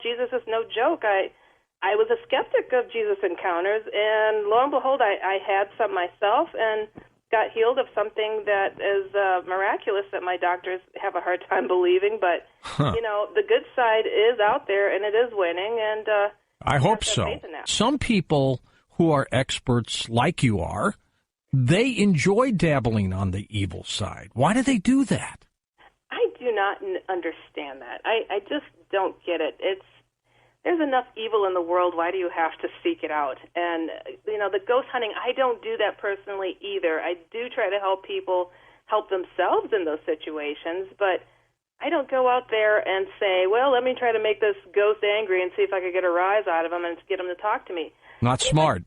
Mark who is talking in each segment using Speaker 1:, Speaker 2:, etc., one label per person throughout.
Speaker 1: Jesus is no joke. I was a skeptic of Jesus encounters, and lo and behold, I had some myself and got healed of something that is miraculous that my doctors have a hard time believing. But, the good side is out there, and it is winning, and
Speaker 2: I hope so. Some people who are experts like you are, they enjoy dabbling on the evil side. Why do they do that?
Speaker 1: I do not understand that. I just don't get it. There's enough evil in the world. Why do you have to seek it out? And, the ghost hunting, I don't do that personally either. I do try to help people help themselves in those situations, but I don't go out there and say, well, let me try to make this ghost angry and see if I could get a rise out of him and get him to talk to me.
Speaker 2: Not smart.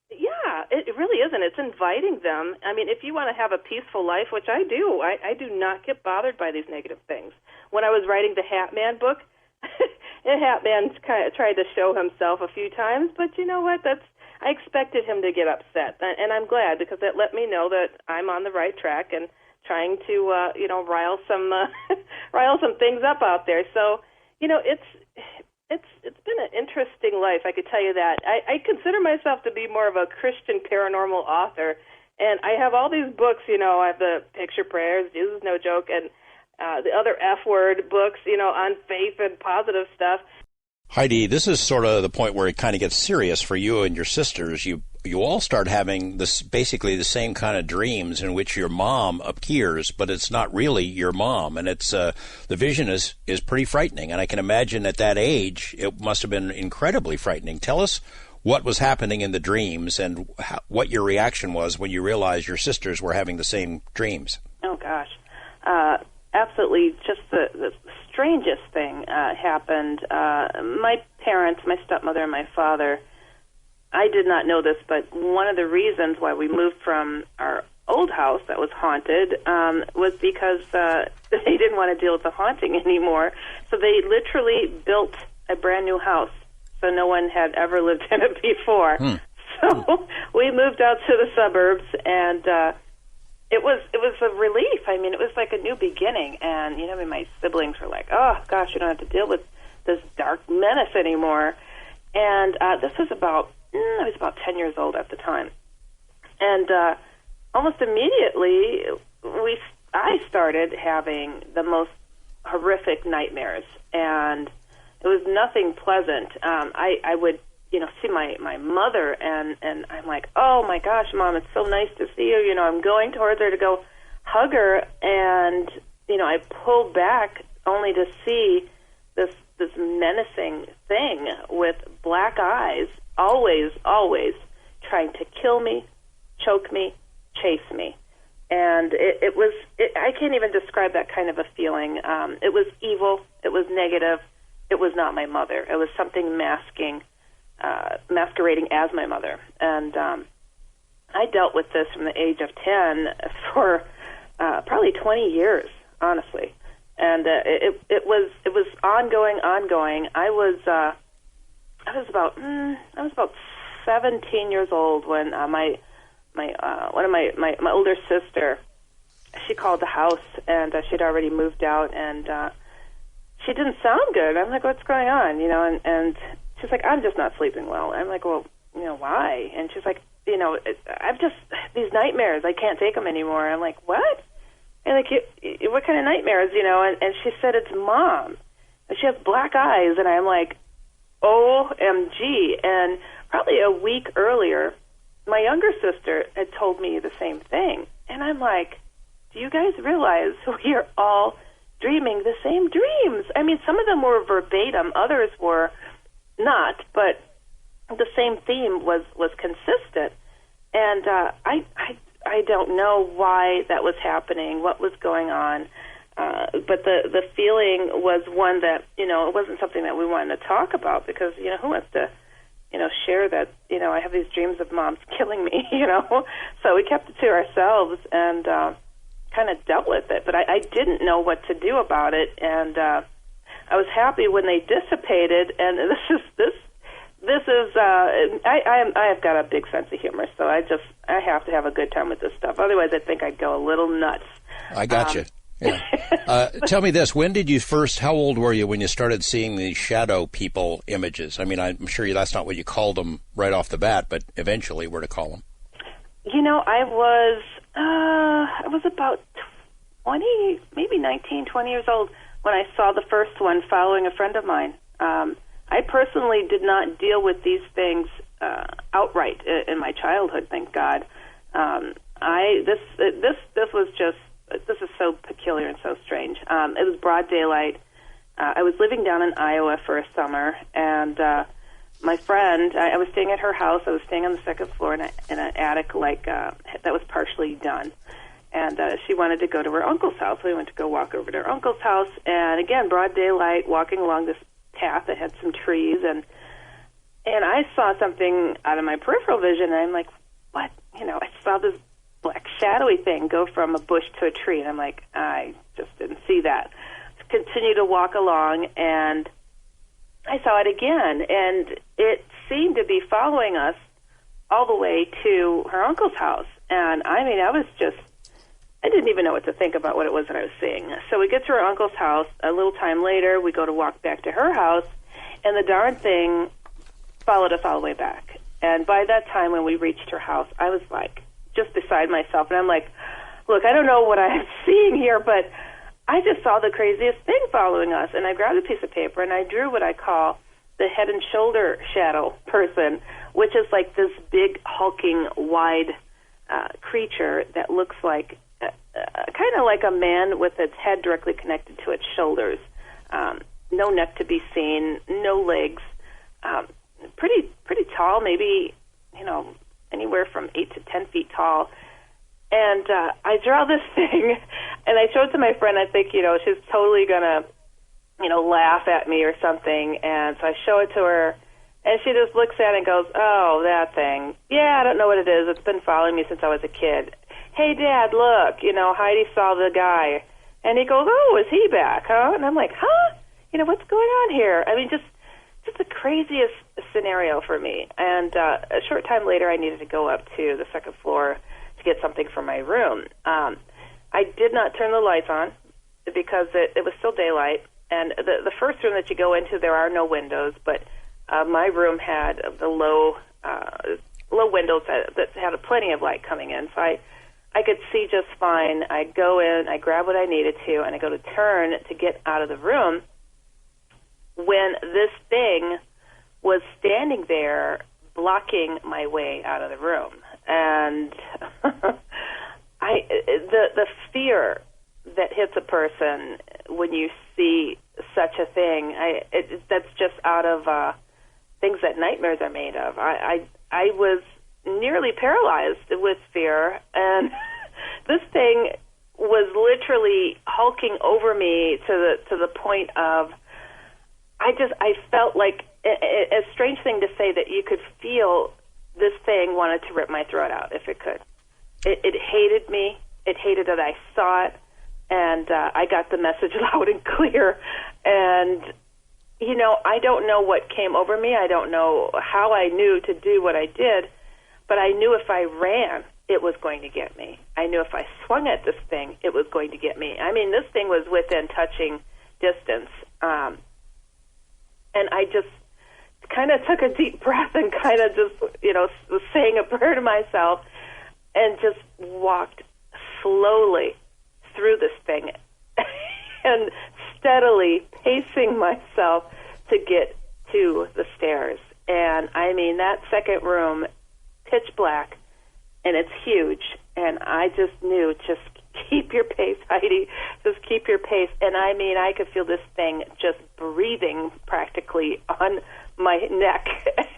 Speaker 1: Yeah, it really isn't. It's inviting them. I mean, if you want to have a peaceful life, which I do, I do not get bothered by these negative things. When I was writing the Hatman book, Hatman kind of tried to show himself a few times, but you know what? I expected him to get upset, and I'm glad because it let me know that I'm on the right track and trying to rile some things up out there. So it's been an interesting life, I could tell you that. I consider myself to be more of a Christian paranormal author, and I have all these books. I have the Picture Prayers, Jesus No Joke, and the other F-word books, on faith and positive stuff.
Speaker 3: Heidi, this is sort of the point where it kind of gets serious for you and your sisters. You all start having basically the same kind of dreams in which your mom appears, but it's not really your mom, and it's the vision is pretty frightening. And I can imagine at that age it must have been incredibly frightening. Tell us what was happening in the dreams and what your reaction was when you realized your sisters were having the same dreams.
Speaker 1: Oh gosh, absolutely! Just the strangest thing happened. My parents, my stepmother and my father, I did not know this, but one of the reasons why we moved from our old house that was haunted was because they didn't want to deal with the haunting anymore. So they literally built a brand new house, so no one had ever lived in it before. So we moved out to the suburbs, and it was a relief. I mean, it was like a new beginning, and my siblings were like, "Oh gosh, you don't have to deal with this dark menace anymore." And this was I was about 10 years old at the time, and almost immediately I started having the most horrific nightmares, and it was nothing pleasant. I would see my mother, and I'm like, oh my gosh, Mom, it's so nice to see you. I'm going towards her to go hug her, and I pull back only to see this menacing thing with black eyes, always trying to kill me, choke me, chase me. And it was I can't even describe that kind of a feeling. It was evil. It was negative. It was not my mother. It was something masquerading as my mother. And I dealt with this from the age of 10 for probably 20 years, honestly. And it was ongoing. I was about 17 years old when one of my older sister, she called the house, and she'd already moved out, and she didn't sound good. I'm like, what's going on? And she's like, I'm just not sleeping well. I'm like, well, why? And she's like, I've just these nightmares. I can't take them anymore. I'm like, what? And like, what kind of nightmares? And she said, it's Mom. And she has black eyes, and I'm like, OMG. And probably a week earlier, my younger sister had told me the same thing. And I'm like, do you guys realize we are all dreaming the same dreams? I mean, some of them were verbatim, others were not, but the same theme was consistent. And I don't know why that was happening, what was going on. But the feeling was one that, it wasn't something that we wanted to talk about because, who wants to, share that, I have these dreams of Mom's killing me, So we kept it to ourselves and kind of dealt with it. But I didn't know what to do about it. And I was happy when they dissipated. And I have got a big sense of humor, so I have to have a good time with this stuff. Otherwise, I think I'd go a little nuts.
Speaker 3: I got you. Yeah. Tell me this. How old were you when you started seeing these shadow people images? I mean, I'm sure that's not what you called them right off the bat, but eventually were to call them.
Speaker 1: I was about 20, maybe 19, 20 years old when I saw the first one following a friend of mine. I personally did not deal with these things outright in my childhood, thank God. This is so peculiar and so strange. It was broad daylight. I was living down in Iowa for a summer, and my friend, I was staying at her house. I was staying on the second floor in an attic that was partially done. And she wanted to go to her uncle's house. We went to go walk over to her uncle's house, and again, broad daylight, walking along this path that had some trees, and I saw something out of my peripheral vision, and I'm like, what? I saw this black shadowy thing go from a bush to a tree, and I'm like, I just didn't see that. Continue to walk along, and I saw it again, and it seemed to be following us all the way to her uncle's house. And I didn't even know what to think about what it was that I was seeing. So we get to her uncle's house. A little time later, we go to walk back to her house, and the darn thing followed us all the way back. And by that time, when we reached her house, I was like just beside myself. And I'm like, look, I don't know what I'm seeing here, but I just saw the craziest thing following us. And I grabbed a piece of paper, and I drew what I call the head and shoulder shadow person, which is like this big, hulking, wide creature that looks like kind of like a man with its head directly connected to its shoulders. No neck to be seen, no legs. Pretty tall, maybe, anywhere from 8 to 10 feet tall. And I draw this thing, and I show it to my friend. I think, she's totally going to, laugh at me or something. And so I show it to her, and she just looks at it and goes, oh, that thing. Yeah, I don't know what it is. It's been following me since I was a kid. Hey, Dad, look, Heidi saw the guy. And he goes, oh, is he back, huh? And I'm like, huh? What's going on here? I mean, just the craziest scenario for me. And a short time later, I needed to go up to the second floor to get something for my room. I did not turn the lights on because it was still daylight. And the first room that you go into, there are no windows, but my room had the low windows that had plenty of light coming in. So I could see just fine. I go in, I grab what I needed to, and I go to turn to get out of the room when this thing was standing there blocking my way out of the room. And the fear that hits a person when you see such a thing, that's just out of things that nightmares are made of. I was nearly paralyzed with fear, and this thing was literally hulking over me to the point of I felt like a strange thing to say that you could feel this thing wanted to rip my throat out if it could. It hated me. It hated that I saw it, and I got the message loud and clear. And I don't know what came over me. I don't know how I knew to do what I did, but I knew if I ran, it was going to get me. I knew if I swung at this thing, it was going to get me. I mean, this thing was within touching distance. And I just kind of took a deep breath and kind of just, was saying a prayer to myself and just walked slowly through this thing and steadily pacing myself to get to the stairs. And I mean, that second room, pitch black, and it's huge. And I just knew, just keep your pace, Heidi. Just keep your pace. And I mean, I could feel this thing just breathing practically on my neck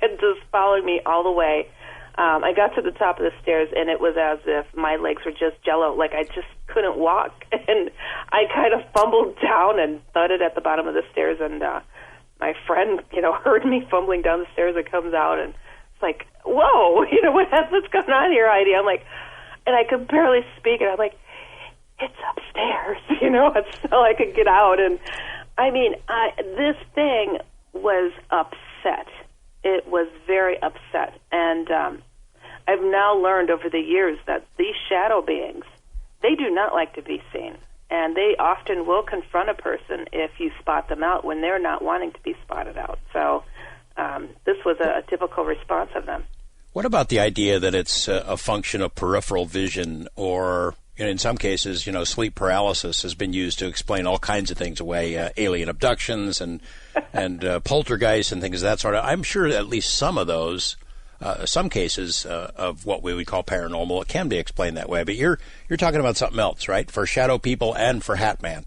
Speaker 1: and just following me all the way. I got to the top of the stairs, and it was as if my legs were just jello. Like I just couldn't walk. And I kind of fumbled down and thudded at the bottom of the stairs. And my friend, heard me fumbling down the stairs and comes out. And it's like, whoa, what's going on here, Heidi? I'm like, and I could barely speak. And I'm like, it's upstairs, until I could get out. And I mean, this thing was upset. It was very upset. And I've now learned over the years that these shadow beings, they do not like to be seen. And they often will confront a person if you spot them out when they're not wanting to be spotted out. So this was a typical response of them.
Speaker 3: What about the idea that it's a function of peripheral vision, or in some cases, sleep paralysis has been used to explain all kinds of things away, alien abductions and poltergeists and things of that sort. I'm sure at least some of those, some cases of what we would call paranormal, it can be explained that way. But you're talking about something else, right? For shadow people and for Hatman.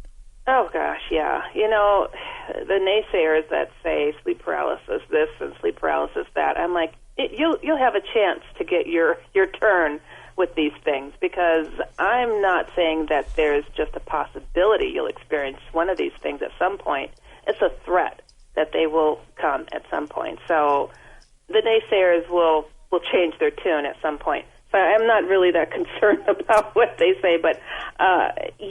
Speaker 1: Oh gosh, yeah. The naysayers that say sleep paralysis this and sleep paralysis that, I'm like, you'll have a chance to get your turn with these things, because I'm not saying that there's just a possibility you'll experience one of these things at some point. It's a threat that they will come at some point. So the naysayers will change their tune at some point. So I'm not really that concerned about what they say, but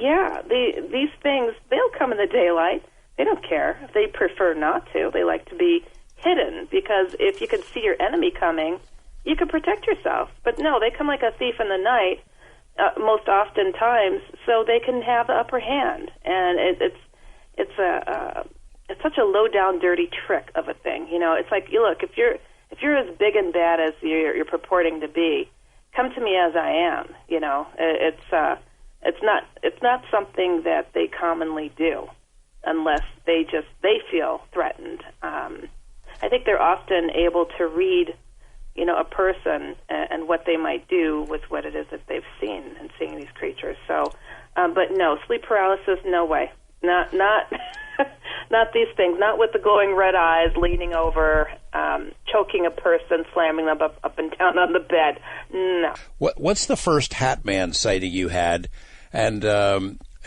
Speaker 1: these things, they'll come in the daylight. They don't care. They prefer not to. They like to be hidden, because if you can see your enemy coming, you can protect yourself. But no, they come like a thief in the night, most often times, so they can have the upper hand. And it's such a low down, dirty trick of a thing. It's like, look, if you're as big and bad as you're purporting to be, come to me as I am. It's not something that they commonly do unless they feel threatened. I think they're often able to read, a person and what they might do with what it is that they've seen and seeing these creatures. So, but no, sleep paralysis, no way. Not not these things. Not with the glowing red eyes, leaning over, choking a person, slamming them up and down on the bed. No.
Speaker 3: What's the first Hatman sighting you had, and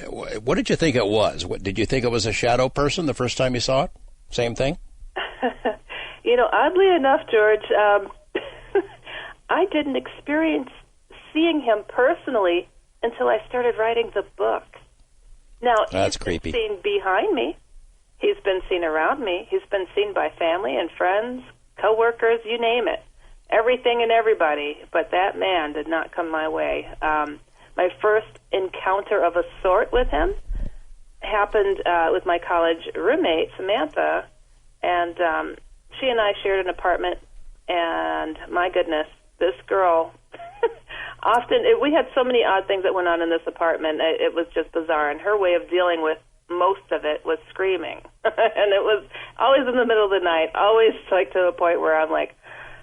Speaker 3: what did you think it was? Did you think it was a shadow person the first time you saw it? Same thing?
Speaker 1: Oddly enough, George, I didn't experience seeing him personally until I started writing the book. Now,
Speaker 3: that's
Speaker 1: he's
Speaker 3: creepy.
Speaker 1: Been seen behind me. He's been seen around me. He's been seen by family and friends, coworkers, you name it. Everything and everybody. But that man did not come my way. My first encounter of a sort with him happened with my college roommate, Samantha, and she and I shared an apartment, and my goodness, this girl, we had so many odd things that went on in this apartment, it was just bizarre, and her way of dealing with most of it was screaming, and it was always in the middle of the night, always like to the point where I'm like,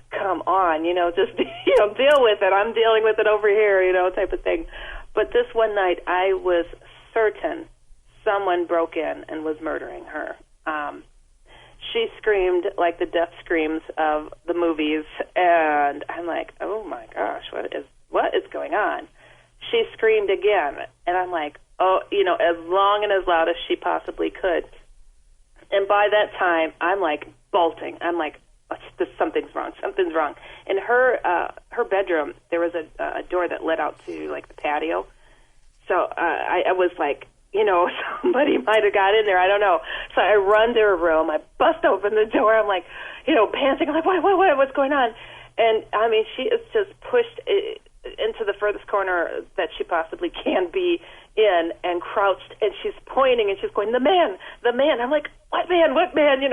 Speaker 1: come on, just, deal with it, I'm dealing with it over here, type of thing. But this one night, I was certain someone broke in and was murdering her. She screamed like the death screams of the movies, and I'm like, oh my gosh, what is going on? She screamed again, and I'm like, oh, as long and as loud as she possibly could. And by that time, I'm like bolting. I'm like, something's wrong. Something's wrong. In her bedroom, there was a door that led out to like the patio. So I was like, somebody might have got in there. I don't know. So I run to her room. I bust open the door. I'm like, panting. I'm like, what? What's going on? And I mean, she is just pushed into the furthest corner that she possibly can be in, and crouched, and she's pointing, and she's going, the man. I'm like, what man?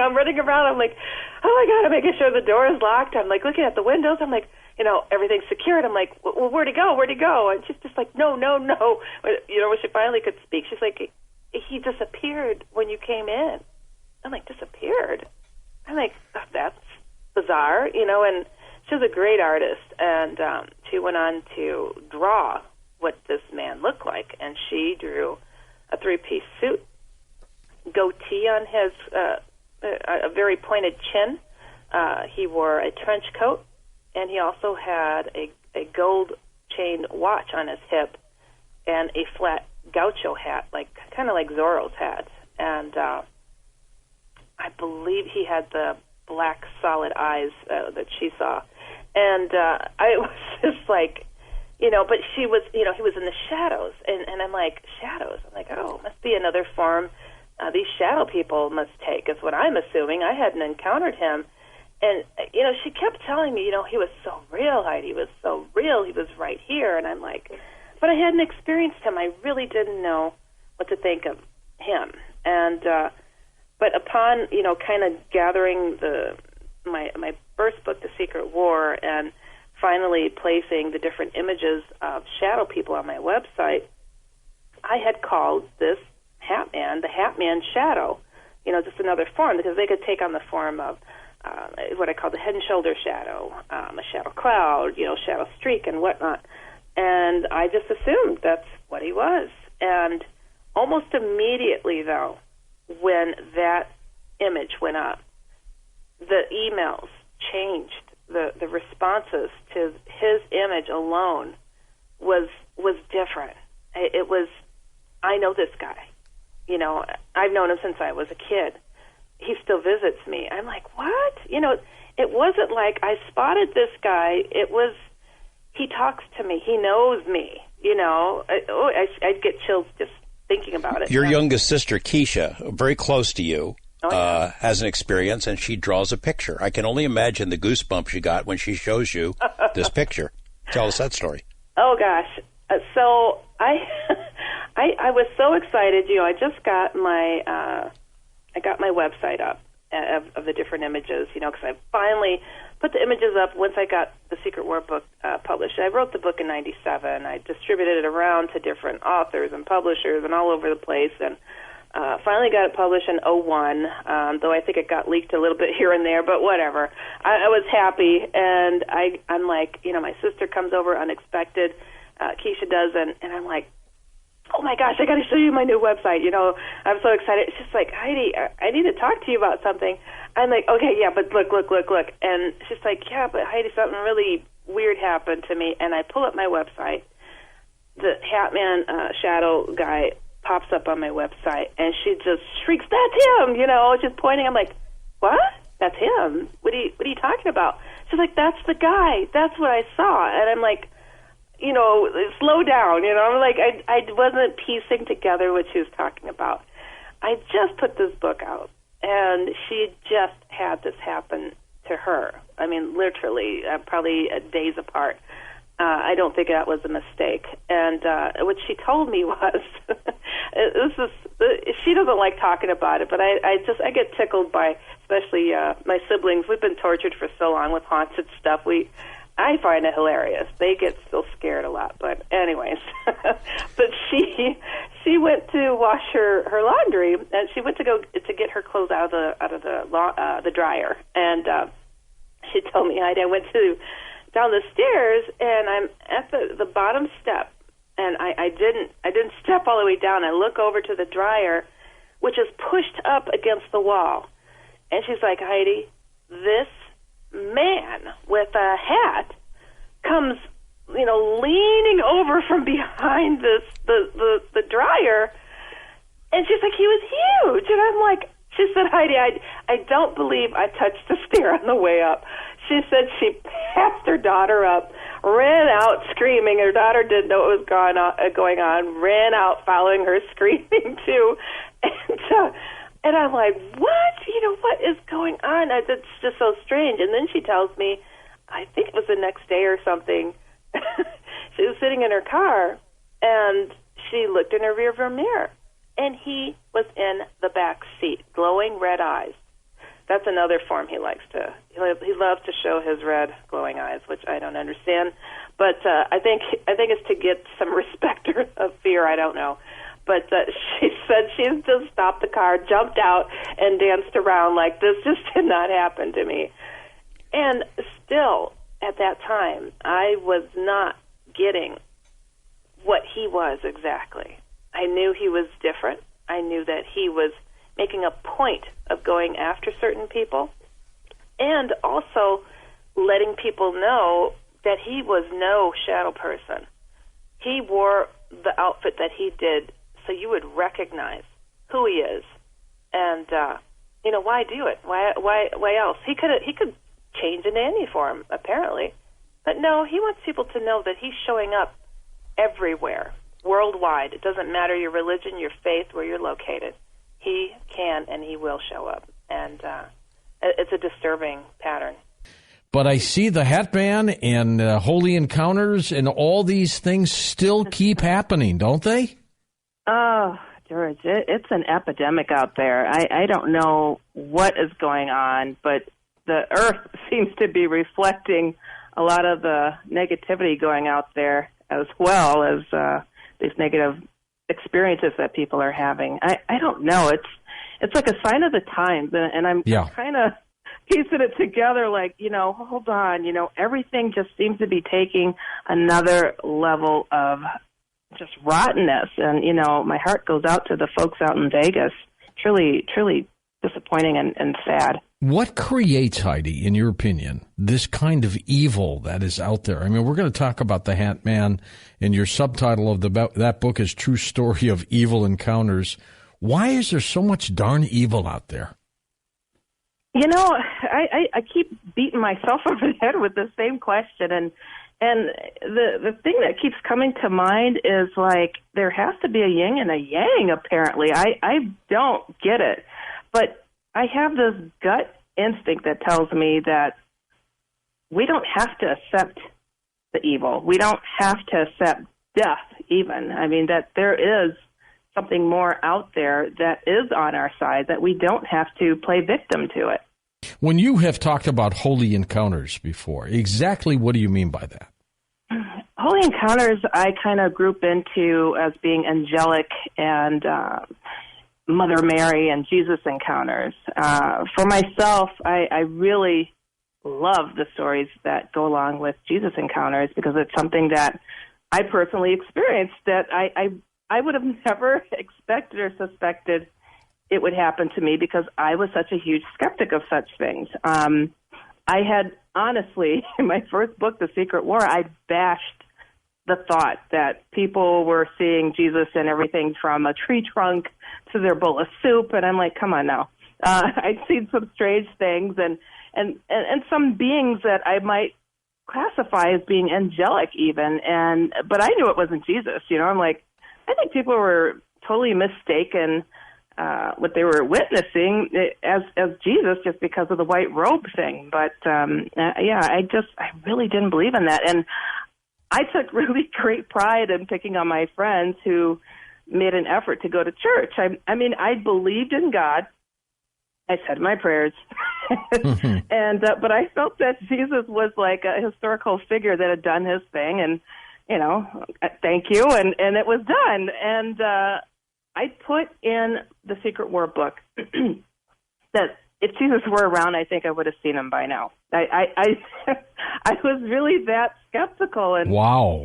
Speaker 1: I'm running around. I'm like, oh my God, I'm making sure the door is locked. I'm like looking at the windows. I'm like, everything's secured. I'm like, well, where'd he go? And she's just like, no. When she finally could speak, she's like, he disappeared when you came in. I'm like, disappeared? I'm like, oh, that's bizarre, and she was a great artist, and she went on to draw what this man looked like, and she drew a three-piece suit, goatee on his, a very pointed chin. He wore a trench coat, and he also had a gold chain watch on his hip and a flat gaucho hat, kind of like Zorro's hat. And I believe he had the black solid eyes that she saw. And I was just like, but she was, he was in the shadows. And I'm like, shadows? I'm like, oh, must be another form these shadow people must take, is what I'm assuming. I hadn't encountered him. And, she kept telling me, he was so real, Heidi. He was so real. He was right here. And I'm like, but I hadn't experienced him. I really didn't know to think of him. And but upon kind of gathering my first book, The Secret War, and finally placing the different images of shadow people on my website, I had called this Hatman the Hatman Shadow. Just another form, because they could take on the form of what I call the head and shoulder shadow, a shadow cloud, shadow streak and whatnot. And I just assumed that's what he was. And almost immediately, though, when that image went up, the emails changed. The responses to his image alone was different. It was, I know this guy. I've known him since I was a kid. He still visits me. I'm like, what? It wasn't like I spotted this guy. It was, he talks to me. He knows me. I'd get chills just thinking about it.
Speaker 3: Your youngest sister, Keisha, very close to you, has an experience, and she draws a picture. I can only imagine the goosebumps you got when she shows you this picture. Tell us that story.
Speaker 1: Oh, gosh. So I was so excited. I just got my website up of the different images, because I finally put the images up once I got the Secret War book published. I wrote the book in '97. I distributed it around to different authors and publishers and all over the place, and finally got it published in '01, though I think it got leaked a little bit here and there, but whatever. I was happy, and I'm like, my sister comes over unexpected, Keisha does, and I'm like, oh my gosh, I got to show you my new website. I'm so excited. It's just like, Heidi, I need to talk to you about something. I'm like, okay, yeah, but look. And she's like, yeah, but Heidi, something really weird happened to me. And I pull up my website. The Hatman shadow guy pops up on my website, and she just shrieks, that's him, just pointing. I'm like, what? That's him? What are you talking about? She's like, that's the guy. That's what I saw. And I'm like, slow down, I'm like, I wasn't piecing together what she was talking about. I just put this book out, and she just had this happen to her. I mean, literally, probably days apart. I don't think that was a mistake. And what she told me was, she doesn't like talking about it, but I get tickled by, especially my siblings. We've been tortured for so long with haunted stuff. I find it hilarious. They get still scared a lot, but anyways. But she went to wash her laundry, and she went to get her clothes out of the dryer, and she told me, I went down the stairs, and I'm at the bottom step, and I didn't step all the way down. I look over to the dryer, which is pushed up against the wall, and she's like, Heidi, this man with a hat comes, leaning over from behind the dryer, and she's like, he was huge. And I'm like, she said, Heidi, I don't believe I touched the stair on the way up. She said she passed her daughter up, ran out screaming. Her daughter didn't know what was going on, ran out following her screaming too. And I'm like, what? What is going on? It's just so strange. And then she tells me, I think it was the next day or something, she was sitting in her car, and she looked in her rearview mirror, and he was in the back seat, glowing red eyes. That's another form he loves to show his red glowing eyes, which I don't understand. But I think it's to get some respect or fear. I don't know. But she said she just stopped the car, jumped out, and danced around like this just did not happen to me. And still, at that time, I was not getting what he was exactly. I knew he was different. I knew that he was making a point of going after certain people, and also letting people know that he was no shadow person. He wore the outfit that he did so you would recognize who he is. And, why do it? Why else? He could change into any form, apparently. But no, he wants people to know that he's showing up everywhere, worldwide. It doesn't matter your religion, your faith, where you're located. He can and he will show up. And it's a disturbing pattern.
Speaker 2: But I see the Hatman and Holy Encounters and all these things still keep happening, don't they?
Speaker 1: Oh, George, it's an epidemic out there. I don't know what is going on, but the earth seems to be reflecting a lot of the negativity going out there, as well as these negative experiences that people are having. I don't know. It's like a sign of the times, and I'm kind of piecing it together like, hold on, everything just seems to be taking another level of just rottenness. And, my heart goes out to the folks out in Vegas. Truly, truly disappointing and sad.
Speaker 2: What creates, Heidi, in your opinion, this kind of evil that is out there? I mean, we're going to talk about the Hatman, and your subtitle of that book is True Story of Evil Encounters. Why is there so much darn evil out there?
Speaker 1: I keep beating myself over the head with the same question, and the thing that keeps coming to mind is like there has to be a yin and a yang. Apparently, I don't get it, but I have this gut instinct that tells me that we don't have to accept the evil. We don't have to accept death, even. I mean, that there is something more out there that is on our side, that we don't have to play victim to it.
Speaker 2: When you have talked about holy encounters before, exactly what do you mean by that?
Speaker 1: Holy encounters I kind of group into as being angelic and Mother Mary and Jesus encounters. For myself, I really love the stories that go along with Jesus encounters, because it's something that I personally experienced that I would have never expected or suspected it would happen to me, because I was such a huge skeptic of such things. I had, honestly, in my first book, The Secret War, I bashed the thought that people were seeing Jesus in everything from a tree trunk to their bowl of soup, and I'm like, come on now. I'd seen some strange things and some beings that I might classify as being angelic even, but I knew it wasn't Jesus. I'm like, I think people were totally mistaken what they were witnessing as Jesus, just because of the white robe thing. But I really didn't believe in that, and I took really great pride in picking on my friends who made an effort to go to church. I mean, I believed in God. I said my prayers, but I felt that Jesus was like a historical figure that had done his thing, and thank you, and it was done. And I put in the Secret War book that if Jesus were around, I think I would have seen him by now. I was really that skeptical. And
Speaker 2: wow.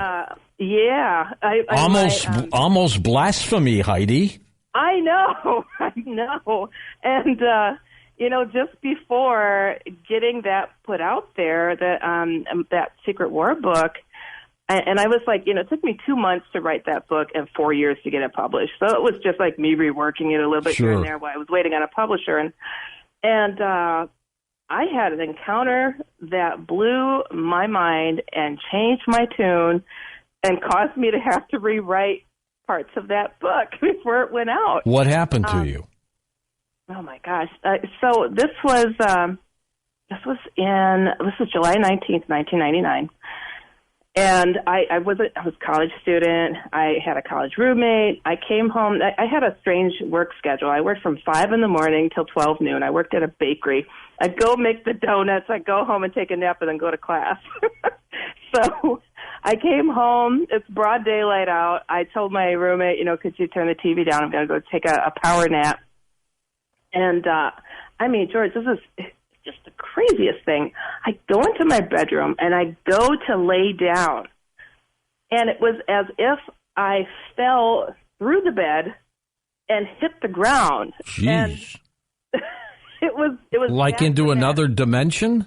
Speaker 1: Yeah.
Speaker 2: Almost blasphemy, Heidi.
Speaker 1: I know. And, just before getting that put out there, that Secret War book, and I was like, it took me 2 months to write that book and 4 years to get it published. So it was just like me reworking it a little bit here and there while I was waiting on a publisher. And I had an encounter that blew my mind and changed my tune and caused me to have to rewrite parts of that book before it went out.
Speaker 2: What happened to you?
Speaker 1: Oh my gosh! So this was July 19th, 1999. And I was a college student. I had a college roommate. I came home. I had a strange work schedule. I worked from 5 in the morning till 12 noon. I worked at a bakery. I'd go make the donuts. I'd go home and take a nap and then go to class. So I came home. It's broad daylight out. I told my roommate, could you turn the TV down? I'm going to go take a power nap. And, George, this is just the craziest thing. I go into my bedroom and I go to lay down, and it was as if I fell through the bed and hit the ground.
Speaker 2: Jeez.
Speaker 1: And it was
Speaker 2: like into another dimension?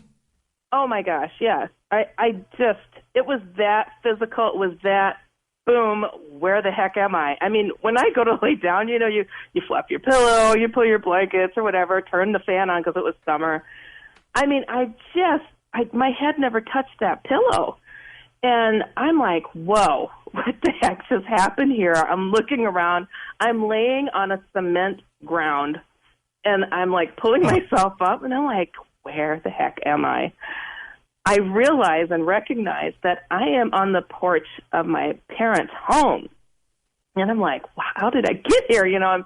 Speaker 1: Oh my gosh, yes. It was that physical. It was that boom, where the heck am I? I mean, when I go to lay down, you flap your pillow, you pull your blankets or whatever, turn the fan on because it was summer. I mean, my head never touched that pillow. And I'm like, whoa, what the heck just happened here? I'm looking around. I'm laying on a cement ground, and I'm like pulling myself up, and I'm like, where the heck am I? I realize and recognize that I am on the porch of my parents' home. And I'm like, wow, how did I get here? I'm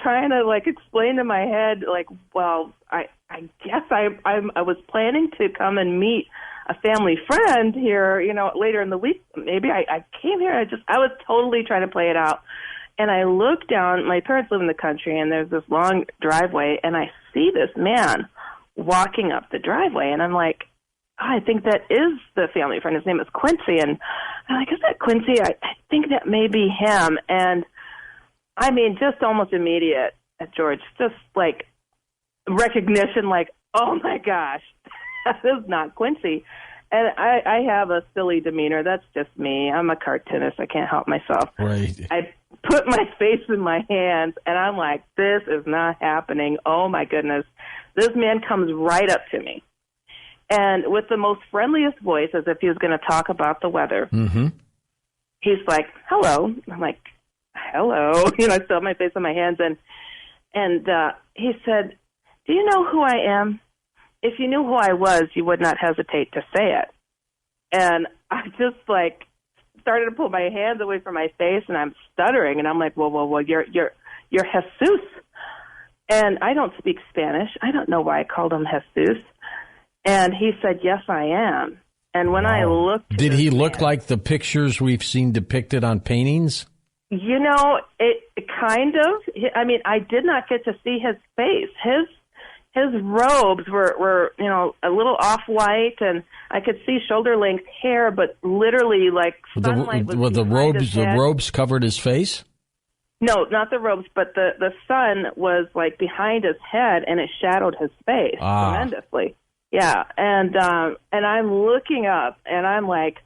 Speaker 1: trying to like explain to my head, like, well, I guess I was planning to come and meet a family friend here, later in the week. Maybe I came here. I was totally trying to play it out. And I look down, my parents live in the country, and there's this long driveway, and I see this man walking up the driveway, and I'm like, I think that is the family friend. His name is Quincy. And I'm like, is that Quincy? I think that may be him. And I mean, just almost immediate, George, just like recognition, like, oh my gosh, that is not Quincy. And I have a silly demeanor. That's just me. I'm a cartoonist. I can't help myself.
Speaker 2: Right.
Speaker 1: I put my face in my hands, and I'm like, this is not happening. Oh my goodness. This man comes right up to me. And with the most friendliest voice, as if he was going to talk about the weather, he's like, hello. I'm like, hello. I still have my face in my hands. And he said, do you know who I am? If you knew who I was, you would not hesitate to say it. And I just like started to pull my hands away from my face, and I'm stuttering. And I'm like, well, you're Jesus. And I don't speak Spanish. I don't know why I called him Jesus. And he said, yes, I am. And when I looked...
Speaker 2: Did he look like the pictures we've seen depicted on paintings?
Speaker 1: It kind of. I mean, I did not get to see his face. His robes were a little off-white, and I could see shoulder-length hair, but literally, like, sunlight was behind his head.
Speaker 2: The robes covered his face?
Speaker 1: No, not the robes, but the sun was, like, behind his head, and it shadowed his face tremendously. Yeah, and I'm looking up, and I'm like,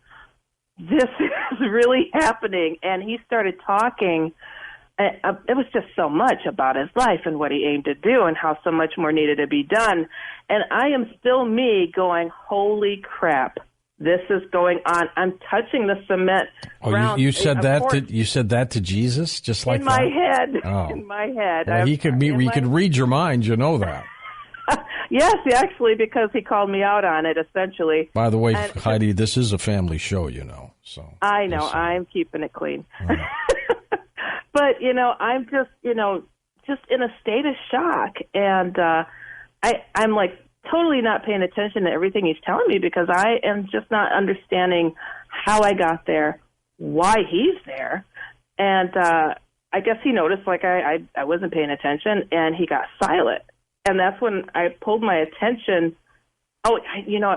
Speaker 1: this is really happening. And he started talking. It was just so much about his life and what he aimed to do and how so much more needed to be done. And I am still me going, holy crap, this is going on. I'm touching the cement.
Speaker 2: You said that? You said that to Jesus, just like that?
Speaker 1: In my head. Oh. In my head.
Speaker 2: Well, he could read your mind. You know that.
Speaker 1: Yes, actually, because he called me out on it, essentially.
Speaker 2: By the way, Heidi, this is a family show, So
Speaker 1: I know. I'm keeping it clean. Right. But, I'm just, just in a state of shock. And I'm, like, totally not paying attention to everything he's telling me because I am just not understanding how I got there, why he's there. And I guess he noticed, like, I wasn't paying attention, and he got silent. And that's when I pulled my attention.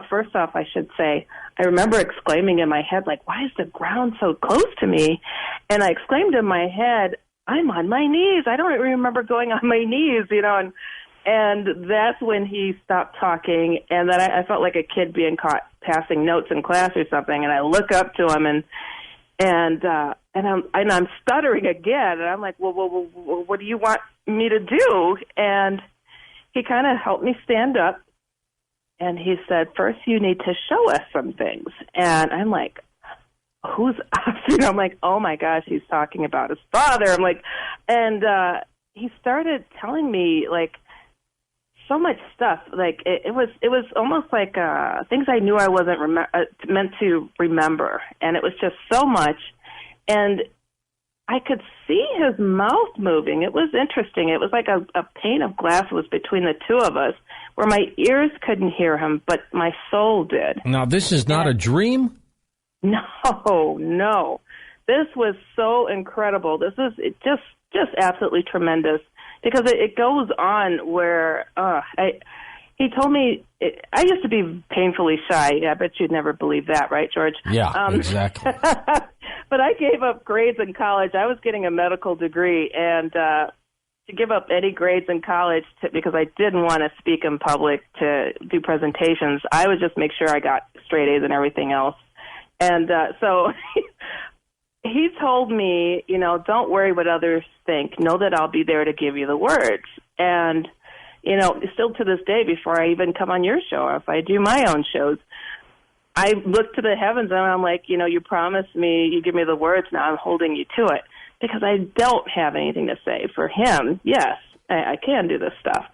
Speaker 1: First off, I should say, I remember exclaiming in my head, like, why is the ground so close to me? And I exclaimed in my head, I'm on my knees. I don't remember going on my knees, and that's when he stopped talking. And then I felt like a kid being caught passing notes in class or something. And I look up to him, and I'm stuttering again. And I'm like, well, what do you want me to do? And he kind of helped me stand up, and he said, first you need to show us some things. And I'm like, who's us? I'm like, oh my gosh, he's talking about his father. I'm like, and he started telling me, like, so much stuff. Like, it was almost like things I knew I wasn't meant to remember. And it was just so much. And I could see his mouth moving. It was interesting. It was like a pane of glass was between the two of us where my ears couldn't hear him, but my soul did.
Speaker 2: Now, this is not a dream?
Speaker 1: No. This was so incredible. This is just absolutely tremendous because it goes on where he told me, I used to be painfully shy. I bet you'd never believe that, right, George?
Speaker 2: Yeah, exactly.
Speaker 1: But I gave up grades in college. I was getting a medical degree, and to give up any grades in college because I didn't want to speak in public to do presentations, I would just make sure I got straight A's and everything else. And so he told me, don't worry what others think. Know that I'll be there to give you the words. And, still to this day, before I even come on your show, or if I do my own shows, I look to the heavens and I'm like, you promised me, you give me the words, now I'm holding you to it. Because I don't have anything to say. For him, yes, I can do this stuff.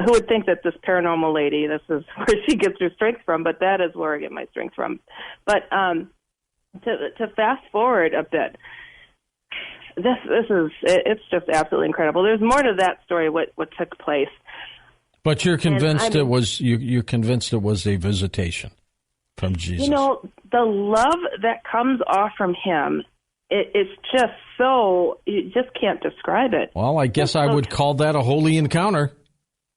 Speaker 1: Who would think that this paranormal lady, this is where she gets her strength from, but that is where I get my strength from. But to fast forward a bit, it's just absolutely incredible. There's more to that story, what took place.
Speaker 2: But you're convinced you're convinced it was a visitation from Jesus.
Speaker 1: You know, the love that comes off from him, it's just so, you just can't describe it.
Speaker 2: Well, I guess I would call that a holy encounter.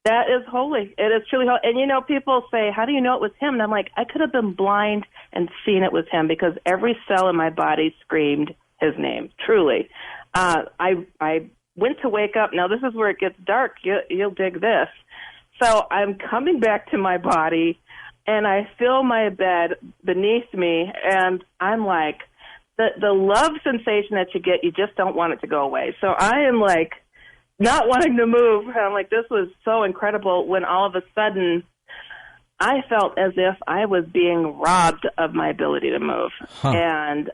Speaker 1: That is holy. It is truly holy. And, you know, people say, how do you know it was him? And I'm like, I could have been blind and seen it was him because every cell in my body screamed his name, truly. I went to wake up. Now, this is where it gets dark. You'll dig this. So I'm coming back to my body, and I feel my bed beneath me, and I'm like, the love sensation that you get, you just don't want it to go away. So I am like, not wanting to move. And I'm like, this was so incredible when all of a sudden I felt as if I was being robbed of my ability to move. And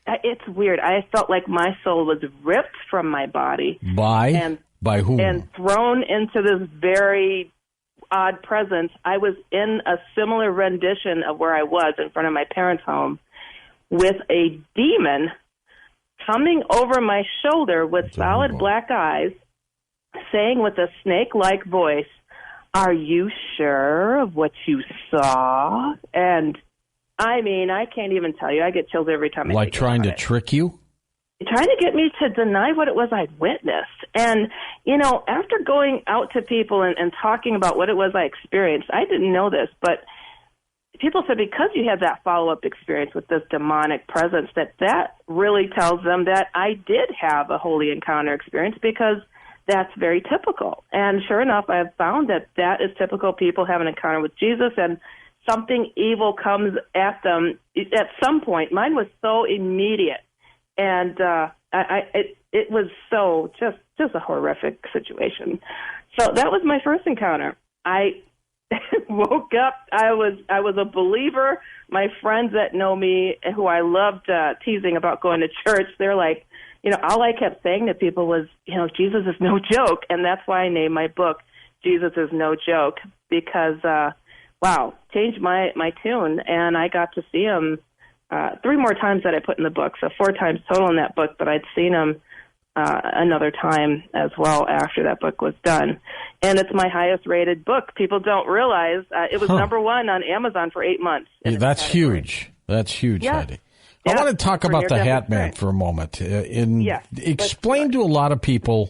Speaker 1: it's weird. I felt like my soul was ripped from my body.
Speaker 2: By whom?
Speaker 1: And thrown into this very odd presence. I was in a similar rendition of where I was in front of my parents' home with a demon coming over my shoulder with solid black eyes, saying with a snake-like voice, "Are you sure of what you saw?" And, I mean, I can't even tell you. I get chills every time I think about it.
Speaker 2: Like trying to trick you?
Speaker 1: Trying to get me to deny what it was I'd witnessed. And, you know, after going out to people and talking about what it was I experienced, I didn't know this, but people said because you had that follow-up experience with this demonic presence, that really tells them that I did have a holy encounter experience because that's very typical. And sure enough, I've found that is typical. People have an encounter with Jesus and something evil comes at them at some point. Mine was so immediate. And it was so just a horrific situation. So that was my first encounter. I woke up. I was a believer. My friends that know me, who I loved teasing about going to church, they're like, you know, all I kept saying to people was, you know, Jesus is no joke, and that's why I named my book Jesus is No Joke, because wow, changed my tune, and I got to see him 3 more times that I put in the book, so 4 times total in that book, but I'd seen him another time as well after that book was done. And it's my highest rated book. People don't realize it was number 1 on Amazon for 8 months.
Speaker 2: Yeah, that's huge. That's huge, Heidi. I want to talk about the Hatman for a moment. Explain to a lot of people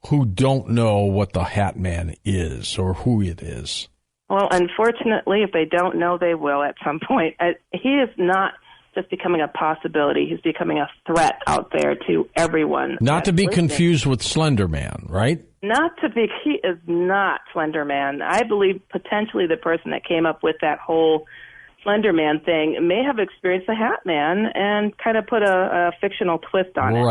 Speaker 2: who don't know what the Hatman is or who it is.
Speaker 1: Well, unfortunately, if they don't know, they will at some point. He is not just becoming a possibility. He's becoming a threat out there to everyone.
Speaker 2: Not to be confused with Slender Man, right?
Speaker 1: He is not Slender Man. I believe potentially the person that came up with that whole Slender Man thing may have experienced the Hatman and kind of put a fictional twist on it.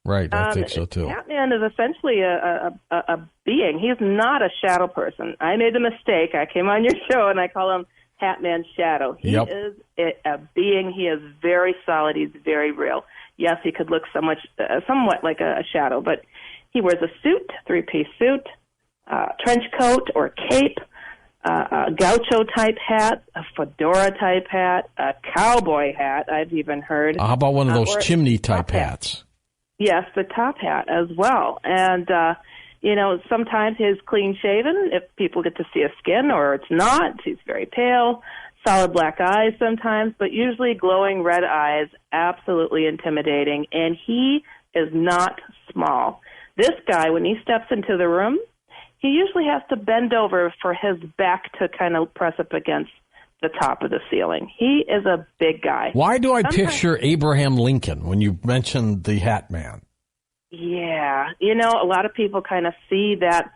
Speaker 2: Right. I think so too.
Speaker 1: Hatman is essentially a being. He's not a shadow person. I made the mistake. I came on your show and I call him Hatman's shadow. He is a being. He is very solid. He's very real. Yes, he could look somewhat like a shadow, but he wears a suit, 3-piece suit, trench coat or cape, a gaucho-type hat, a fedora-type hat, a cowboy hat, I've even heard.
Speaker 2: How about one of those chimney-type hats?
Speaker 1: Yes, the top hat as well. And, you know, sometimes he's clean-shaven if people get to see his skin, or it's not. He's very pale, solid black eyes sometimes, but usually glowing red eyes, absolutely intimidating. And he is not small. This guy, when he steps into the room, he usually has to bend over for his back to kind of press up against the top of the ceiling. He is a big guy.
Speaker 2: Why do I picture Abraham Lincoln when you mentioned the Hatman?
Speaker 1: Yeah. You know, a lot of people kind of see that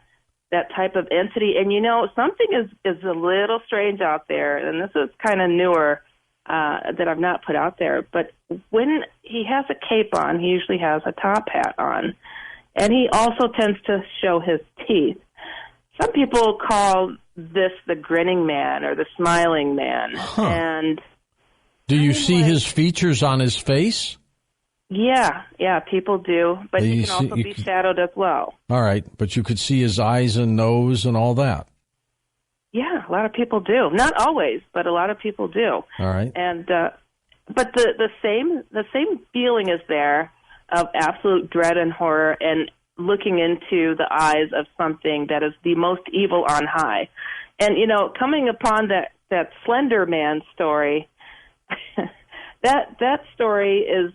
Speaker 1: type of entity. And, you know, something is a little strange out there, and this is kind of newer that I've not put out there. But when he has a cape on, he usually has a top hat on. And he also tends to show his teeth. Some people call this the grinning man or the smiling man. And
Speaker 2: do you see his features on his face? Yeah,
Speaker 1: people do. But he can also be shadowed as well.
Speaker 2: All right, but you could see his eyes and nose and all that.
Speaker 1: Yeah, a lot of people do. Not always, but a lot of people do.
Speaker 2: All right.
Speaker 1: And but the same feeling is there. of absolute dread and horror and looking into the eyes of something that is the most evil on high. And, coming upon that Slender Man story, that story is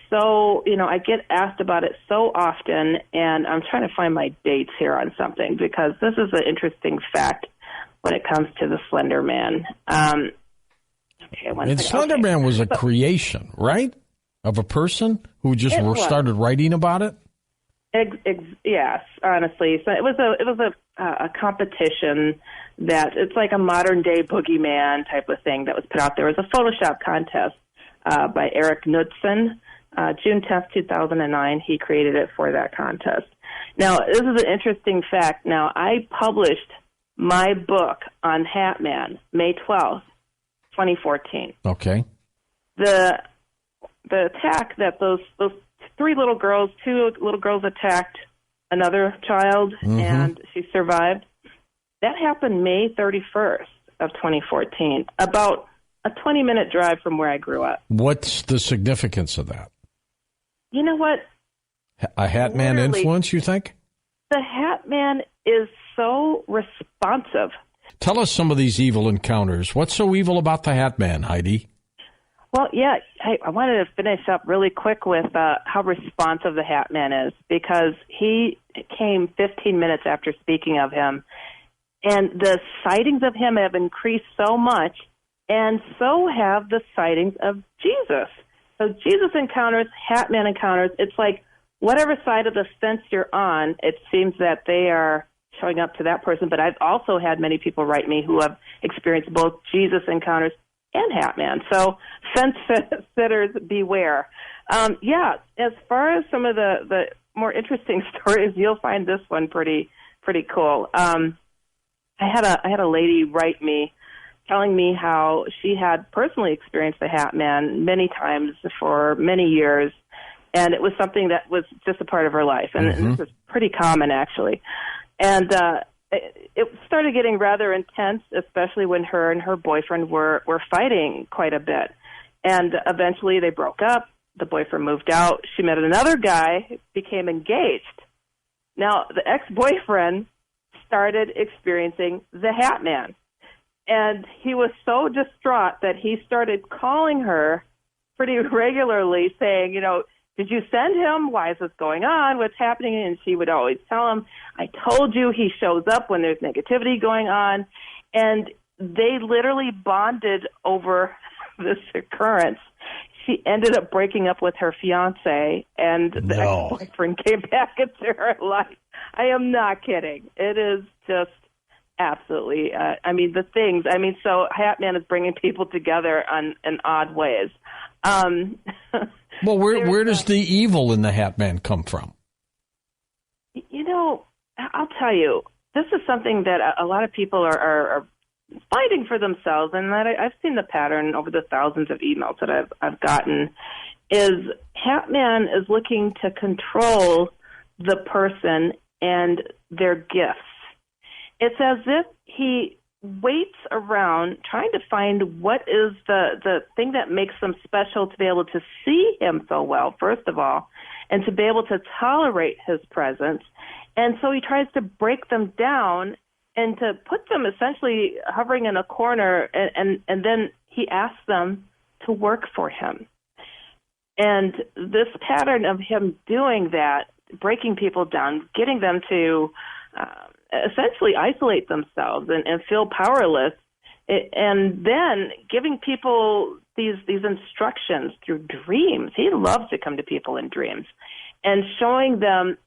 Speaker 1: so, I get asked about it so often, and I'm trying to find my dates here on something because this is an interesting fact when it comes to the Slender Man.
Speaker 2: And Slender Man was a creation, right, of a person who just started writing about it?
Speaker 1: Yes, honestly. So it was a competition that it's like a modern day boogeyman type of thing that was put out there. It was a Photoshop contest by Eric Knudsen. June 10th, 2009, he created it for that contest. Now, this is an interesting fact. Now, I published my book on Hatman May 12th, 2014.
Speaker 2: Okay.
Speaker 1: The attack that those two little girls attacked another child, and she survived. That happened May 31st of 2014, about a 20-minute drive from where I grew up.
Speaker 2: What's the significance of that?
Speaker 1: You know what?
Speaker 2: A Hatman influence, you think?
Speaker 1: The Hatman is so responsive.
Speaker 2: Tell us some of these evil encounters. What's so evil about the Hatman, Heidi?
Speaker 1: Well, yeah, I wanted to finish up really quick with how responsive the Hatman is, because he came 15 minutes after speaking of him, and the sightings of him have increased so much, and so have the sightings of Jesus. So Jesus encounters, Hatman encounters. It's like whatever side of the fence you're on, it seems that they are showing up to that person. But I've also had many people write me who have experienced both Jesus encounters and Hatman. So fence sitters beware. As far as some of the more interesting stories, you'll find this one pretty cool. I had a lady write me telling me how she had personally experienced the Hatman many times for many years, and it was something that was just a part of her life. And this is pretty common, actually. And it started getting rather intense, especially when her and her boyfriend were fighting quite a bit. And eventually they broke up. The boyfriend moved out. She met another guy, became engaged. Now, the ex-boyfriend started experiencing the Hatman. And he was so distraught that he started calling her pretty regularly saying, did you send him? Why is this going on? What's happening? And she would always tell him, I told you, he shows up when there's negativity going on. And they literally bonded over this occurrence. She ended up breaking up with her fiance, and the ex-boyfriend came back into her life. I am not kidding. It is just absolutely, the things. So Hatman is bringing people together in odd ways.
Speaker 2: Well, where does the evil in the Hatman come from?
Speaker 1: I'll tell you, this is something that a lot of people are finding for themselves, and that I've seen the pattern over the thousands of emails that I've gotten, is Hatman is looking to control the person and their gifts. It's as if he waits around trying to find what is the thing that makes them special to be able to see him so well, first of all, and to be able to tolerate his presence. And so he tries to break them down and to put them essentially hovering in a corner, and then he asks them to work for him. And this pattern of him doing that, breaking people down, getting them to essentially isolate themselves and feel powerless, and then giving people these instructions through dreams. He loves to come to people in dreams and showing them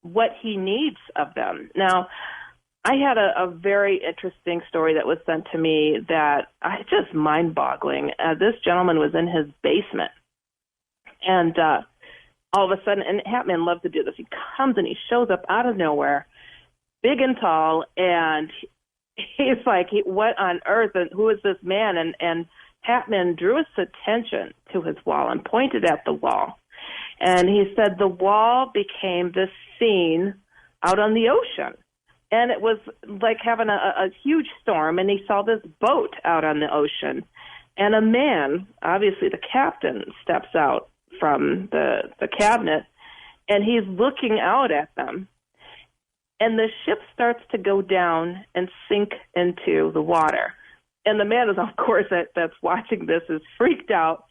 Speaker 1: what he needs of them. Now, I had a very interesting story that was sent to me that just mind-boggling. This gentleman was in his basement, and all of a sudden, and Hatman loves to do this, he comes and he shows up out of nowhere, big and tall, and he's like, what on earth, and who is this man? And Hatman drew his attention to his wall and pointed at the wall. And he said the wall became this scene out on the ocean. And it was like having a huge storm, and he saw this boat out on the ocean. And a man, obviously the captain, steps out from the cabinet and he's looking out at them. And the ship starts to go down and sink into the water. And the man is, of course, that's watching this is freaked out.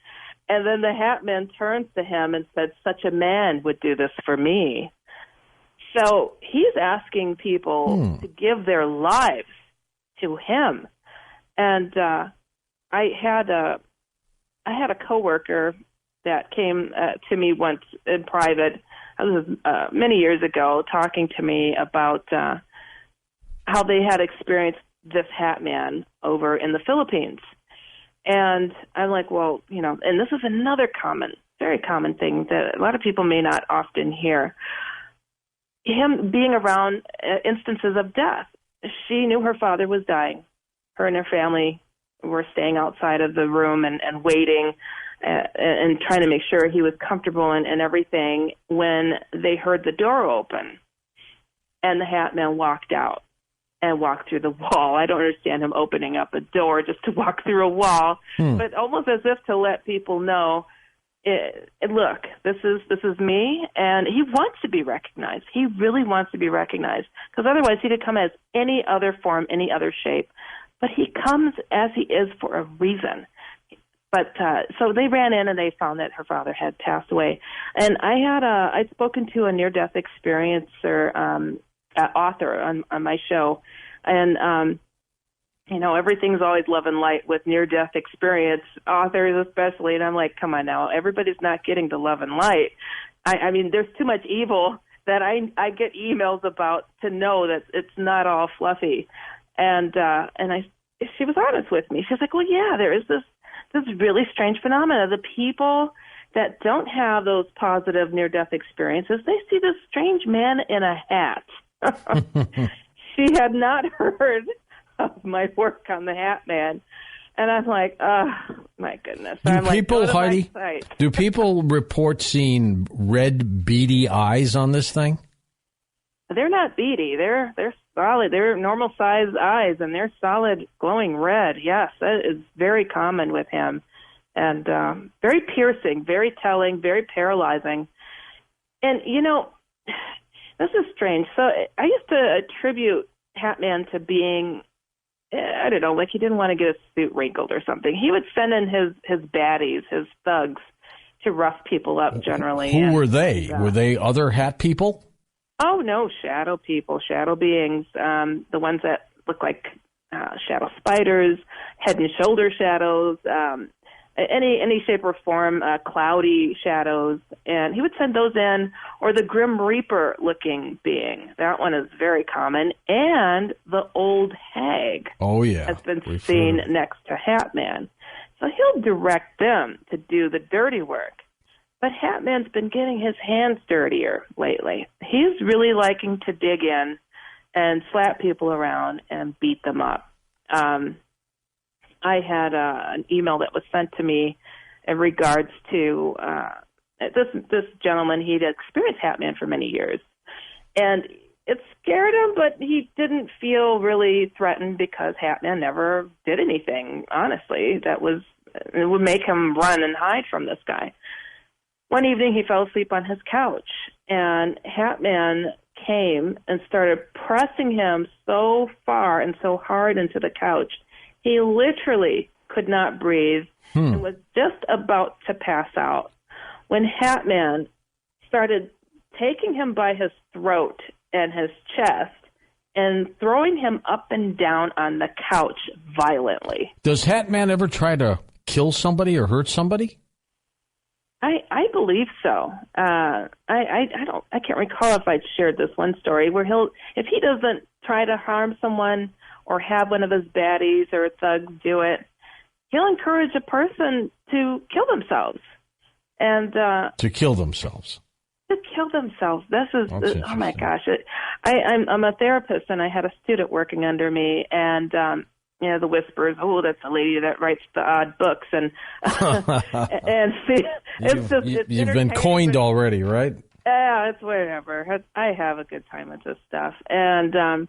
Speaker 1: And then the Hatman turns to him and said, "Such a man would do this for me." So he's asking people to give their lives to him. And I had a coworker that came to me once in private. This was many years ago, talking to me about how they had experienced this Hatman over in the Philippines. And I'm like, well, and this is another very common thing that a lot of people may not often hear. Him being around instances of death. She knew her father was dying. Her and her family were staying outside of the room and waiting and trying to make sure he was comfortable and everything when they heard the door open. And the Hatman walked out and walked through the wall. I don't understand him opening up a door just to walk through a wall, but almost as if to let people know, look, this is me, and he wants to be recognized. He really wants to be recognized, because otherwise he could come as any other form, any other shape. But he comes as he is for a reason. But so they ran in and they found that her father had passed away. And I'd spoken to a near-death experiencer author on my show, and everything's always love and light with near-death experience authors, especially. And I'm like, come on now, everybody's not getting the love and light. I mean, there's too much evil that I get emails about to know that it's not all fluffy. And she was honest with me. She's like, well, yeah, there is this really strange phenomena. The people that don't have those positive near-death experiences, they see this strange man in a hat. She had not heard of my work on the Hatman. And I'm like, oh, my goodness.
Speaker 2: Do people report seeing red, beady eyes on this thing?
Speaker 1: They're not beady. They're solid. They're normal-sized eyes, and they're solid, glowing red. Yes, that is very common with him. And very piercing, very telling, very paralyzing. And, this is strange. So I used to attribute Hatman to being, I don't know, like he didn't want to get his suit wrinkled or something. He would send in his baddies, his thugs, to rough people up generally.
Speaker 2: Who were they? Were they other hat people?
Speaker 1: Oh, no, shadow people, shadow beings, the ones that look like shadow spiders, head and shoulder shadows, any shape or form, cloudy shadows. And he would send those in, or the Grim Reaper-looking being. That one is very common. And the old hag has been seen next to Hatman. So he'll direct them to do the dirty work. But Hatman's been getting his hands dirtier lately. He's really liking to dig in and slap people around and beat them up. I had an email that was sent to me in regards to this gentleman. He'd experienced Hatman for many years, and it scared him, but he didn't feel really threatened because Hatman never did anything, honestly, it would make him run and hide from this guy. One evening, he fell asleep on his couch, and Hatman came and started pressing him so far and so hard into the couch. He literally could not breathe and was just about to pass out when Hatman started taking him by his throat and his chest and throwing him up and down on the couch violently.
Speaker 2: Does Hatman ever try to kill somebody or hurt somebody?
Speaker 1: I believe so. I can't recall if I'd shared this one story where if he doesn't try to harm someone or have one of his baddies or thugs do it, he'll encourage a person to kill themselves. And
Speaker 2: to kill themselves.
Speaker 1: To kill themselves. Oh my gosh! I'm a therapist, and I had a student working under me, and the whispers. Oh, that's a lady that writes the odd books, and and see,
Speaker 2: you've been coined already, right?
Speaker 1: Yeah, it's whatever. I have a good time with this stuff, and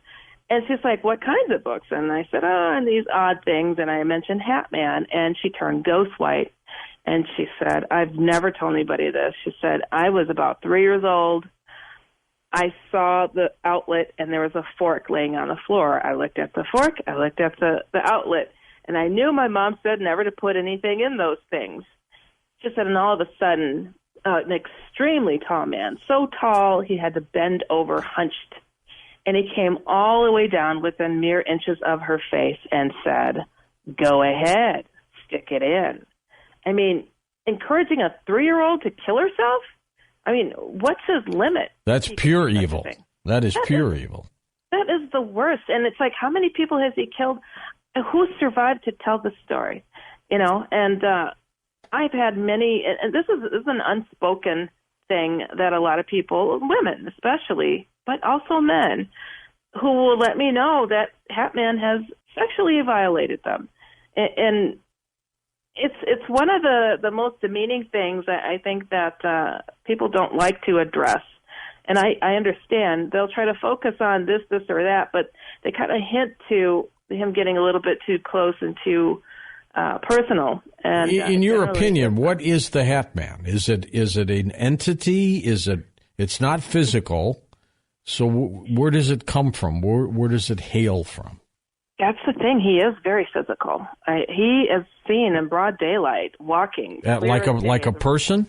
Speaker 1: she's like, "What kinds of books?" And I said, "Oh, and these odd things." And I mentioned Hatman, and she turned ghost white. And she said, I've never told anybody this. She said, I was about 3 years old. I saw the outlet, and there was a fork laying on the floor. I looked at the fork. I looked at the outlet. And I knew my mom said never to put anything in those things. She said, and all of a sudden, an extremely tall man, so tall he had to bend over, hunched. And he came all the way down within mere inches of her face and said, go ahead, stick it in. I mean, encouraging a 3-year-old to kill herself? I mean, what's his limit?
Speaker 2: That's pure evil. That is pure evil.
Speaker 1: That is the worst. And it's like, how many people has he killed? Who survived to tell the story? You know, and I've had many, and this is an unspoken thing that a lot of people, women especially, but also men, who will let me know that Hatman has sexually violated them. And it's one of the most demeaning things that I think that people don't like to address. And I understand they'll try to focus on this, or that, but they kind of hint to him getting a little bit too close and too personal. And
Speaker 2: in your opinion, what is the Hatman? Is it an entity? It's not physical? So where does it come from? Where does it hail from?
Speaker 1: That's the thing. He is very physical. He is seen in broad daylight walking.
Speaker 2: Like a person?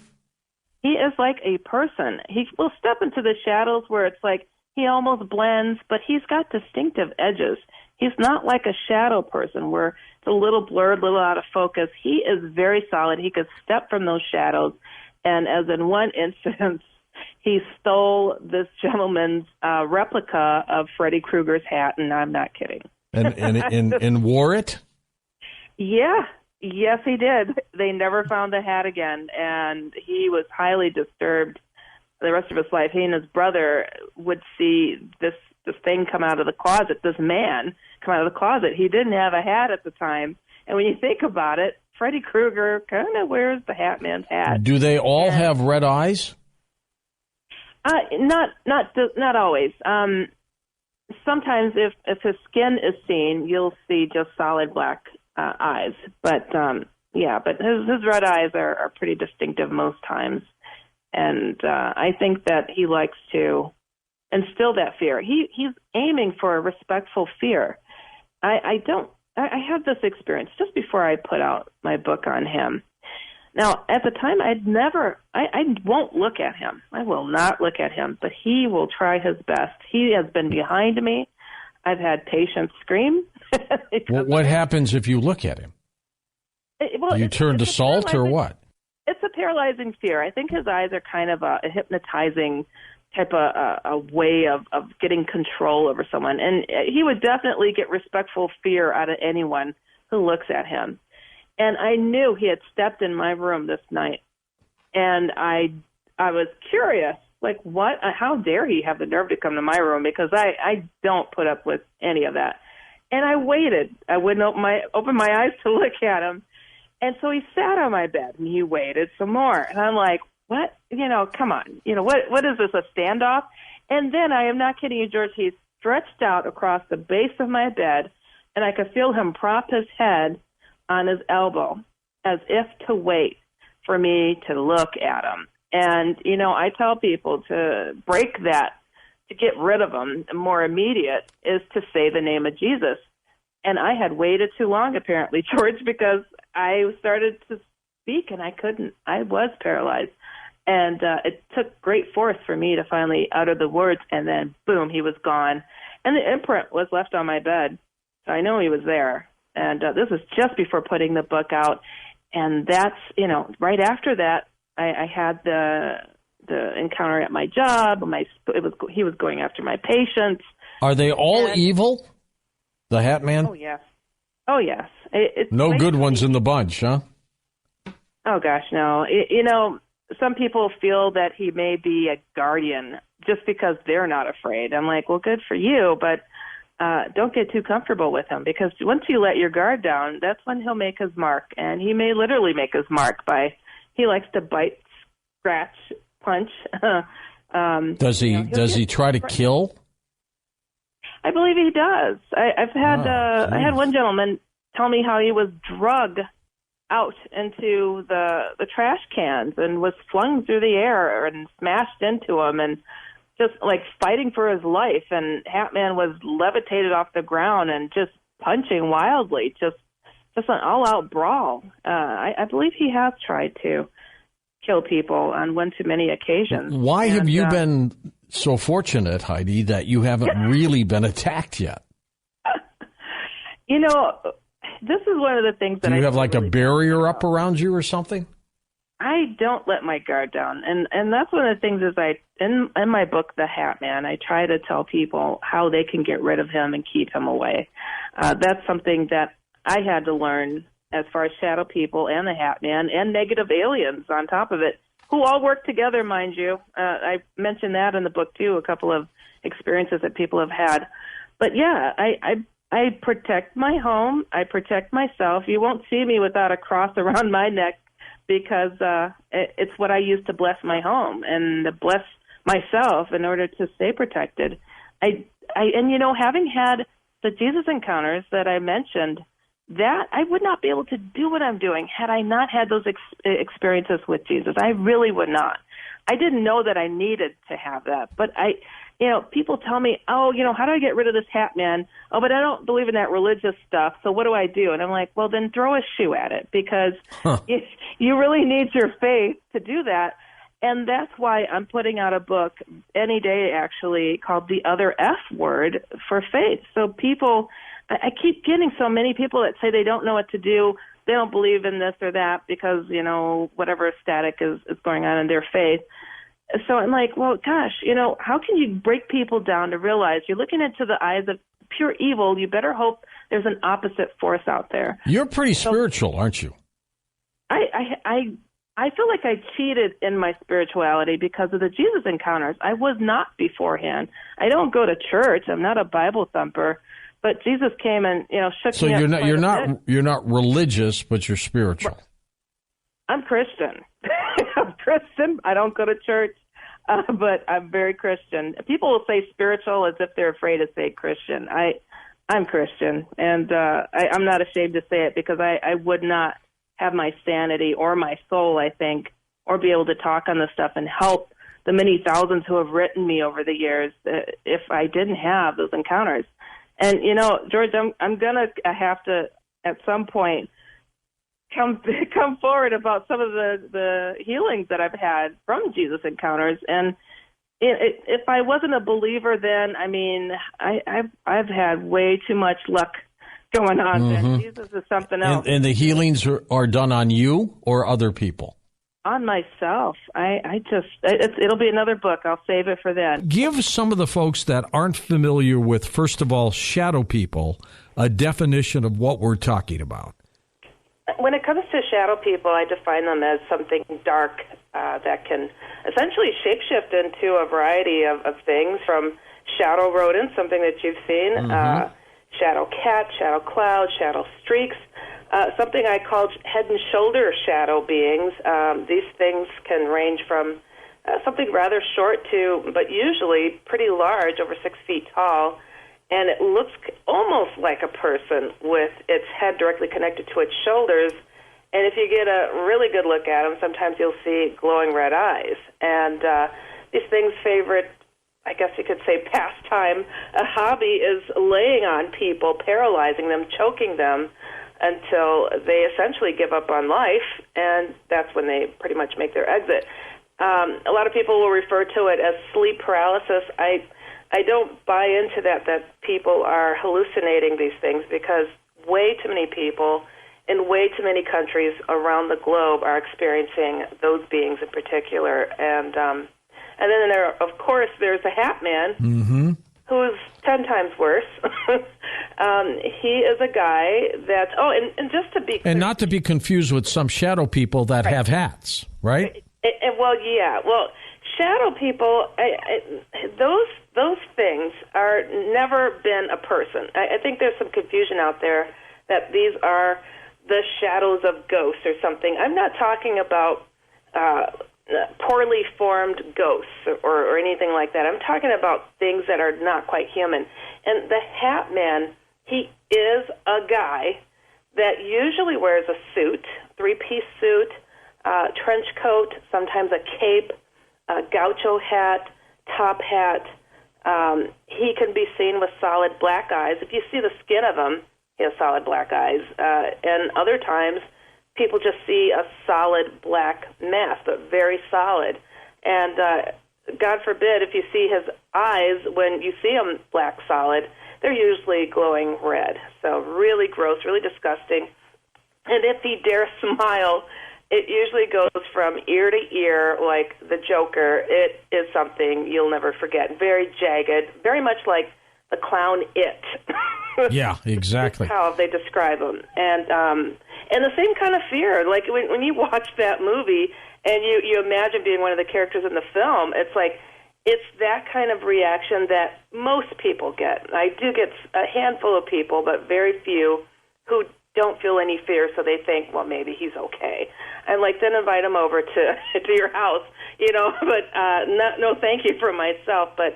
Speaker 1: He is like a person. He will step into the shadows where it's like he almost blends, but he's got distinctive edges. He's not like a shadow person where it's a little blurred, a little out of focus. He is very solid. He could step from those shadows. And as in one instance, he stole this gentleman's replica of Freddy Krueger's hat, and I'm not kidding.
Speaker 2: And wore it?
Speaker 1: Yeah. Yes, he did. They never found the hat again, and he was highly disturbed the rest of his life. He and his brother would see this thing come out of the closet, this man come out of the closet. He didn't have a hat at the time, and when you think about it, Freddy Krueger kind of wears the Hatman's hat.
Speaker 2: Do they all have red eyes?
Speaker 1: Not always. Sometimes if his skin is seen, you'll see just solid black eyes. But but his red eyes are pretty distinctive most times. And I think that he likes to instill that fear. He's aiming for a respectful fear. I have this experience just before I put out my book on him. Now, at the time, I won't look at him. I will not look at him, but he will try his best. He has been behind me. I've had patients scream.
Speaker 2: What happens if you look at him? You turn to salt or what?
Speaker 1: It's a paralyzing fear. I think his eyes are kind of a hypnotizing type of a way of getting control over someone. And he would definitely get respectful fear out of anyone who looks at him. And I knew he had stepped in my room this night, and I was curious, like, what? How dare he have the nerve to come to my room? Because I don't put up with any of that. And I waited. I wouldn't open my eyes to look at him. And so he sat on my bed, and he waited some more. And I'm like, what? Come on. What is this, a standoff? And then, I am not kidding you, George, he stretched out across the base of my bed, and I could feel him prop his head on his elbow as if to wait for me to look at him. And, I tell people to break that, to get rid of him, more immediate, is to say the name of Jesus. And I had waited too long, apparently, George, because I started to speak and I couldn't. I was paralyzed. And it took great force for me to finally utter the words, and then, boom, he was gone. And the imprint was left on my bed, so I know he was there. And this was just before putting the book out. And that's, right after that, I had the encounter at my job. He was going after my patients.
Speaker 2: Are they all evil, the Hatman?
Speaker 1: Oh, yes. Oh, yes.
Speaker 2: No good ones in the bunch, huh?
Speaker 1: Oh, gosh, no. Some people feel that he may be a guardian just because they're not afraid. I'm like, well, good for you, but don't get too comfortable with him, because once you let your guard down, that's when he'll make his mark. And he may literally make his mark he likes to bite, scratch, punch.
Speaker 2: Does he try to kill?
Speaker 1: I believe he does. I had one gentleman tell me how he was drugged out into the trash cans and was flung through the air and smashed into them and just like fighting for his life. And Hatman was levitated off the ground and just punching wildly, just an all-out brawl. I believe he has tried to kill people on one too many occasions.
Speaker 2: Why have you been so fortunate, Heidi, that you haven't really been attacked yet?
Speaker 1: You know, this is one of the things that
Speaker 2: Do you have like
Speaker 1: really
Speaker 2: a barrier up around you or something?
Speaker 1: I don't let my guard down, and that's one of the things is in my book, The Hatman, I try to tell people how they can get rid of him and keep him away. That's something that I had to learn as far as shadow people and the Hatman and negative aliens on top of it, who all work together, mind you. I mentioned that in the book too, a couple of experiences that people have had. But yeah, I protect my home. I protect myself. You won't see me without a cross around my neck because it's what I use to bless my home and to bless myself in order to stay protected. And you know, having had the Jesus encounters that I mentioned, that I would not be able to do what I'm doing had I not had those experiences with Jesus. I really would not. I didn't know that I needed to have that, but people tell me, how do I get rid of this Hatman? Oh, but I don't believe in that religious stuff, so what do I do? And I'm like, well, then throw a shoe at it, because you really need your faith to do that. And that's why I'm putting out a book any day, actually, called The Other F Word for Faith. So people, I keep getting so many people that say they don't know what to do. They don't believe in this or that because, whatever static is going on in their faith. So I'm like, well, gosh, how can you break people down to realize you're looking into the eyes of pure evil? You better hope there's an opposite force out there.
Speaker 2: You're pretty spiritual, aren't you?
Speaker 1: I feel like I cheated in my spirituality because of the Jesus encounters. I was not beforehand. I don't go to church. I'm not a Bible thumper. But Jesus came and shook
Speaker 2: me up. So you're not religious, but you're spiritual.
Speaker 1: I'm Christian. I'm Christian. I don't go to church, but I'm very Christian. People will say spiritual as if they're afraid to say Christian. I'm Christian, and I'm not ashamed to say it because I would not have my sanity or my soul, I think, or be able to talk on this stuff and help the many thousands who have written me over the years if I didn't have those encounters. And, George, I'm going to have to, at some point, come forward about some of the healings that I've had from Jesus encounters. And if I wasn't a believer then, I've had way too much luck going on. Mm-hmm. Jesus is something else.
Speaker 2: And the healings are done on you or other people?
Speaker 1: On myself. It'll be another book. I'll save it for then.
Speaker 2: Give some of the folks that aren't familiar with, first of all, shadow people, a definition of what we're talking about.
Speaker 1: When it comes to shadow people, I define them as something dark that can essentially shapeshift into a variety of things, from shadow rodents, something that you've seen, mm-hmm. Shadow cat, shadow cloud, shadow streaks, something I call head and shoulder shadow beings. These things can range from something rather short to, but usually pretty large, over 6 feet tall, and it looks almost like a person with its head directly connected to its shoulders. And if you get a really good look at them, sometimes you'll see glowing red eyes. And these things' favorite, I guess you could say, pastime, a hobby, is laying on people, paralyzing them, choking them until they essentially give up on life, and that's when they pretty much make their exit. A lot of people will refer to it as sleep paralysis. I don't buy into that people are hallucinating these things, because way too many people in way too many countries around the globe are experiencing those beings in particular. And then of course, there's the Hatman, mm-hmm. who's 10 times worse. He is a guy that, and just to be...
Speaker 2: And not to be confused with some shadow people that have hats, right?
Speaker 1: Well, shadow people, those things are never been a person. I think there's some confusion out there that these are the shadows of ghosts or something. I'm not talking about poorly formed ghosts or anything like that. I'm talking about things that are not quite human. And the Hatman, he is a guy that usually wears a suit, three-piece suit, trench coat, sometimes a cape, a gaucho hat, top hat. He can be seen with solid black eyes. If you see the skin of him, he has solid black eyes. And other times, people just see a solid black mask, but very solid. And God forbid, if you see his eyes, when you see them black solid, they're usually glowing red. So really gross, really disgusting. And if he dares smile, it usually goes from ear to ear like the Joker. It is something you'll never forget. Very jagged, very much like the clown It.
Speaker 2: Yeah, exactly.
Speaker 1: That's how they describe him. And the same kind of fear. Like when you watch that movie and you imagine being one of the characters in the film, it's like, it's that kind of reaction that most people get. I do get a handful of people, but very few, who don't feel any fear, so they think, well, maybe he's okay. And like, then invite him over to your house, but no thank you for myself. But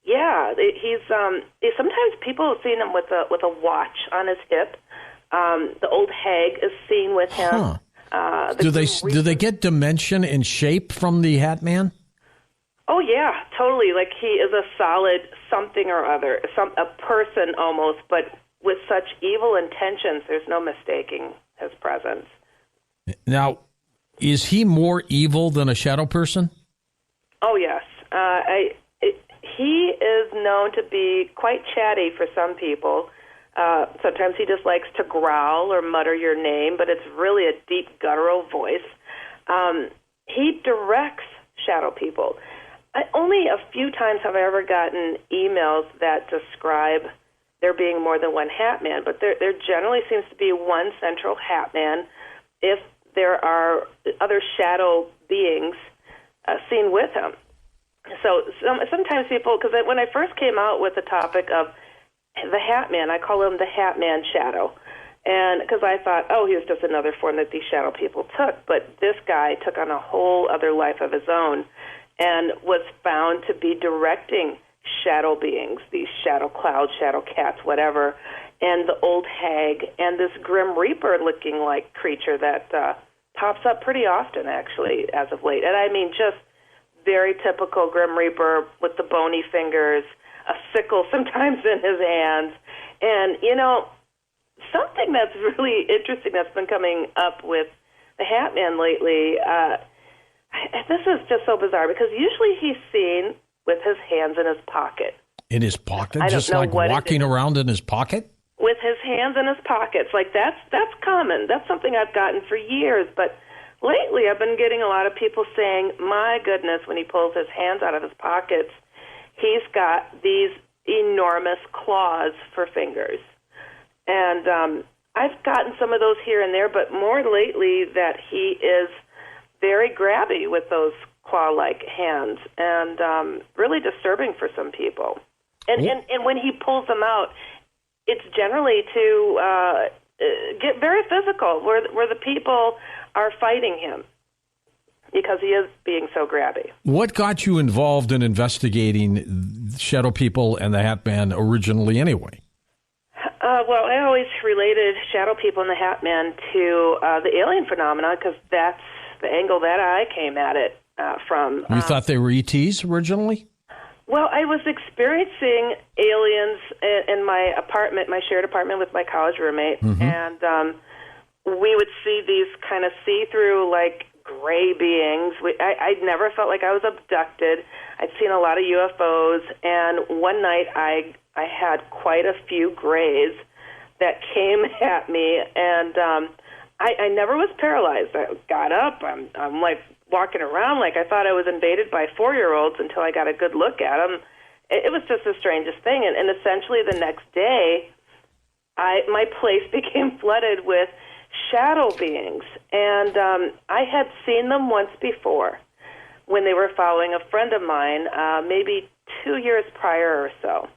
Speaker 1: yeah, he's sometimes people have seen him with a watch on his hip. The old hag is seen with him.
Speaker 2: Huh. Do they get dimension and shape from the Hatman?
Speaker 1: Oh, yeah, totally. Like, he is a solid something or other, a person almost, but with such evil intentions, there's no mistaking his presence.
Speaker 2: Now, is he more evil than a shadow person?
Speaker 1: Oh, yes. He is known to be quite chatty for some people. Sometimes he just likes to growl or mutter your name, but it's really a deep guttural voice. He directs shadow people. Only a few times have I ever gotten emails that describe there being more than one Hatman, but there generally seems to be one central Hatman if there are other shadow beings seen with him. So sometimes people, because when I first came out with the topic of the Hatman, I call him the Hatman Shadow, and because I thought, oh, he was just another form that these shadow people took, but this guy took on a whole other life of his own, and was found to be directing shadow beings, these shadow clouds, shadow cats, whatever, and the old hag, and this Grim Reaper-looking like creature that pops up pretty often, actually, as of late. And I mean, just very typical Grim Reaper with the bony fingers, a sickle sometimes in his hands. And, something that's really interesting that's been coming up with the Hatman lately, this is just so bizarre, because usually he's seen with his hands in his pocket.
Speaker 2: In his pocket? Just like walking around in his pocket?
Speaker 1: With his hands in his pockets. Like, that's common. That's something I've gotten for years. But lately I've been getting a lot of people saying, my goodness, when he pulls his hands out of his pockets, he's got these enormous claws for fingers. And I've gotten some of those here and there, but more lately that he is very grabby with those claw-like hands, and really disturbing for some people. And when he pulls them out, it's generally to get very physical, where the people are fighting him, because he is being so grabby. What
Speaker 2: got you involved in investigating shadow people and the Hatman originally anyway?
Speaker 1: Well, I always related shadow people and the Hatman to the alien phenomena, because that's the angle that I came at it from.
Speaker 2: You thought they were ETs originally?
Speaker 1: Well, I was experiencing aliens in my apartment, my shared apartment with my college roommate, and we would see these kind of see-through, like, gray beings. I'd never felt like I was abducted. I'd seen a lot of UFOs, and one night I had quite a few grays that came at me, and I never was paralyzed. I got up. I'm like walking around like I thought I was invaded by 4-year-olds until I got a good look at them. It was just the strangest thing. And essentially the next day, my place became flooded with shadow beings. And I had seen them once before when they were following a friend of mine, maybe 2 years prior or so.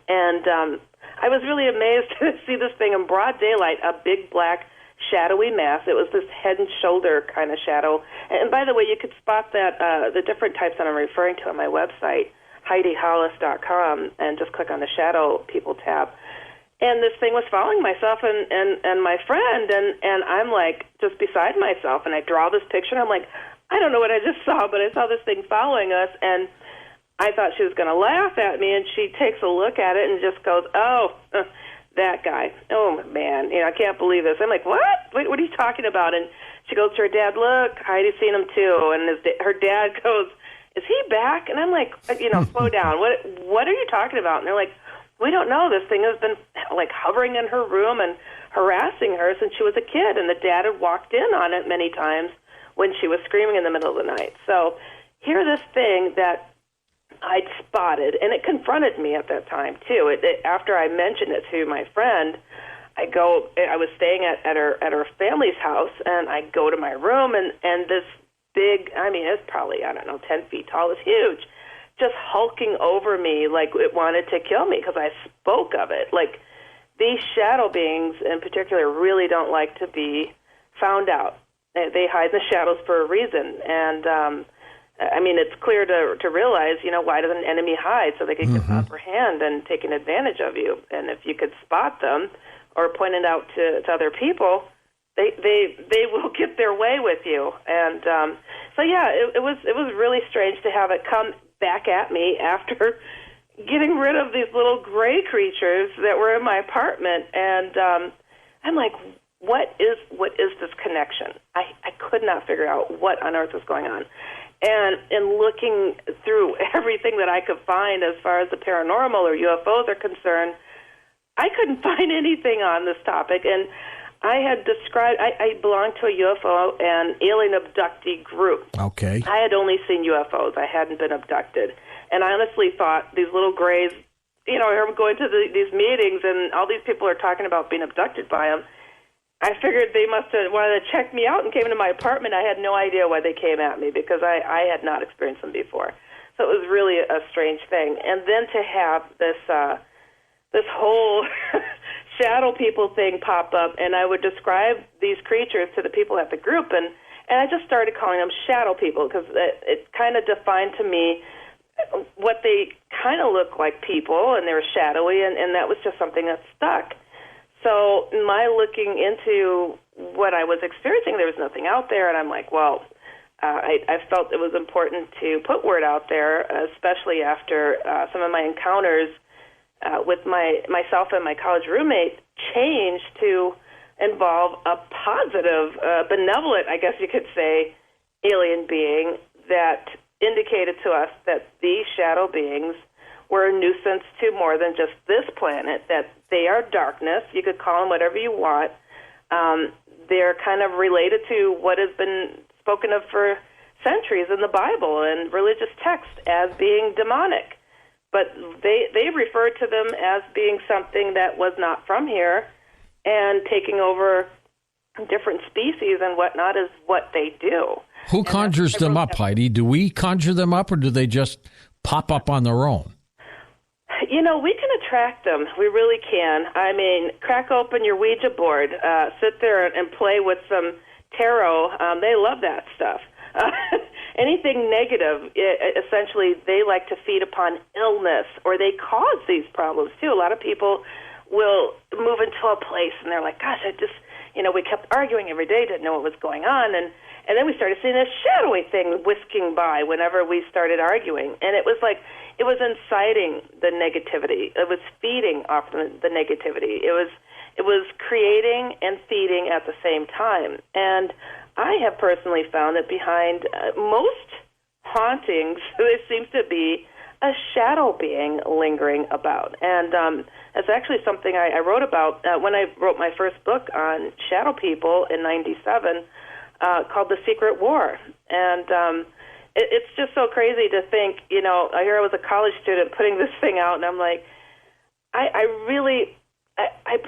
Speaker 1: And I was really amazed to see this thing in broad daylight, a big black shadowy mass. It was this head and shoulder kind of shadow. And by the way, you could spot that the different types that I'm referring to on my website, HeidiHollis.com, and just click on the Shadow People tab. And this thing was following myself and my friend, and I'm like just beside myself, and I draw this picture, and I'm like, I don't know what I just saw, but I saw this thing following us, and I thought she was going to laugh at me, and she takes a look at it and just goes, oh, that guy. Oh, man, I can't believe this. I'm like, what? What are you talking about? And she goes to her dad, look, Heidi's seen him too. And her dad goes, is he back? And I'm like, slow down. What are you talking about? And they're like, we don't know. This thing has been like hovering in her room and harassing her since she was a kid. And the dad had walked in on it many times when she was screaming in the middle of the night. So here's this thing that I'd spotted, and it confronted me at that time too. After I mentioned it to my friend, I was staying at her family's house, and I go to my room, and this big, it's probably, 10 feet tall, it's huge, just hulking over me like it wanted to kill me because I spoke of it. Like, these shadow beings in particular really don't like to be found out. They hide in the shadows for a reason, and it's clear to realize, why does an enemy hide? So they can get the upper hand and take an advantage of you. And if you could spot them or point it out to other people, they will get their way with you. And it was really strange to have it come back at me after getting rid of these little gray creatures that were in my apartment. And I'm like, what is this connection? I could not figure out what on earth was going on. And in looking through everything that I could find as far as the paranormal or UFOs are concerned, I couldn't find anything on this topic. And I had described, I belonged to a UFO and alien abductee group.
Speaker 2: Okay.
Speaker 1: I had only seen UFOs. I hadn't been abducted. And I honestly thought these little grays, I heard going to these meetings and all these people are talking about being abducted by them. I figured they must have wanted to check me out and came into my apartment. I had no idea why they came at me because I had not experienced them before. So it was really a strange thing. And then to have this whole shadow people thing pop up, and I would describe these creatures to the people at the group, and I just started calling them shadow people because it kind of defined to me what they kind of look like people, and they were shadowy, and that was just something that stuck. So my looking into what I was experiencing, there was nothing out there, and I'm like, well, I felt it was important to put word out there, especially after some of my encounters with myself and my college roommate changed to involve a positive, benevolent, I guess you could say, alien being that indicated to us that these shadow beings were a nuisance to more than just this planet, that they are darkness. You could call them whatever you want. They're kind of related to what has been spoken of for centuries in the Bible and religious texts as being demonic. But they referred to them as being something that was not from here and taking over different species and whatnot is what they do.
Speaker 2: Who conjures them up, Heidi? Do we conjure them up or do they just pop up on their own?
Speaker 1: We can attract them. We really can. Crack open your Ouija board, sit there and play with some tarot. They love that stuff. Anything negative, essentially, they like to feed upon illness, or they cause these problems, too. A lot of people will move into a place, and they're like, gosh, we kept arguing every day, didn't know what was going on, and then we started seeing this shadowy thing whisking by whenever we started arguing, and it was like, it was inciting the negativity. It was feeding off the negativity. It was creating and feeding at the same time. And I have personally found that behind most hauntings, there seems to be a shadow being lingering about. And it's actually something I wrote about when I wrote my first book on shadow people in '97 called The Secret War. And it's just so crazy to think, here I was a college student putting this thing out, and I'm like, I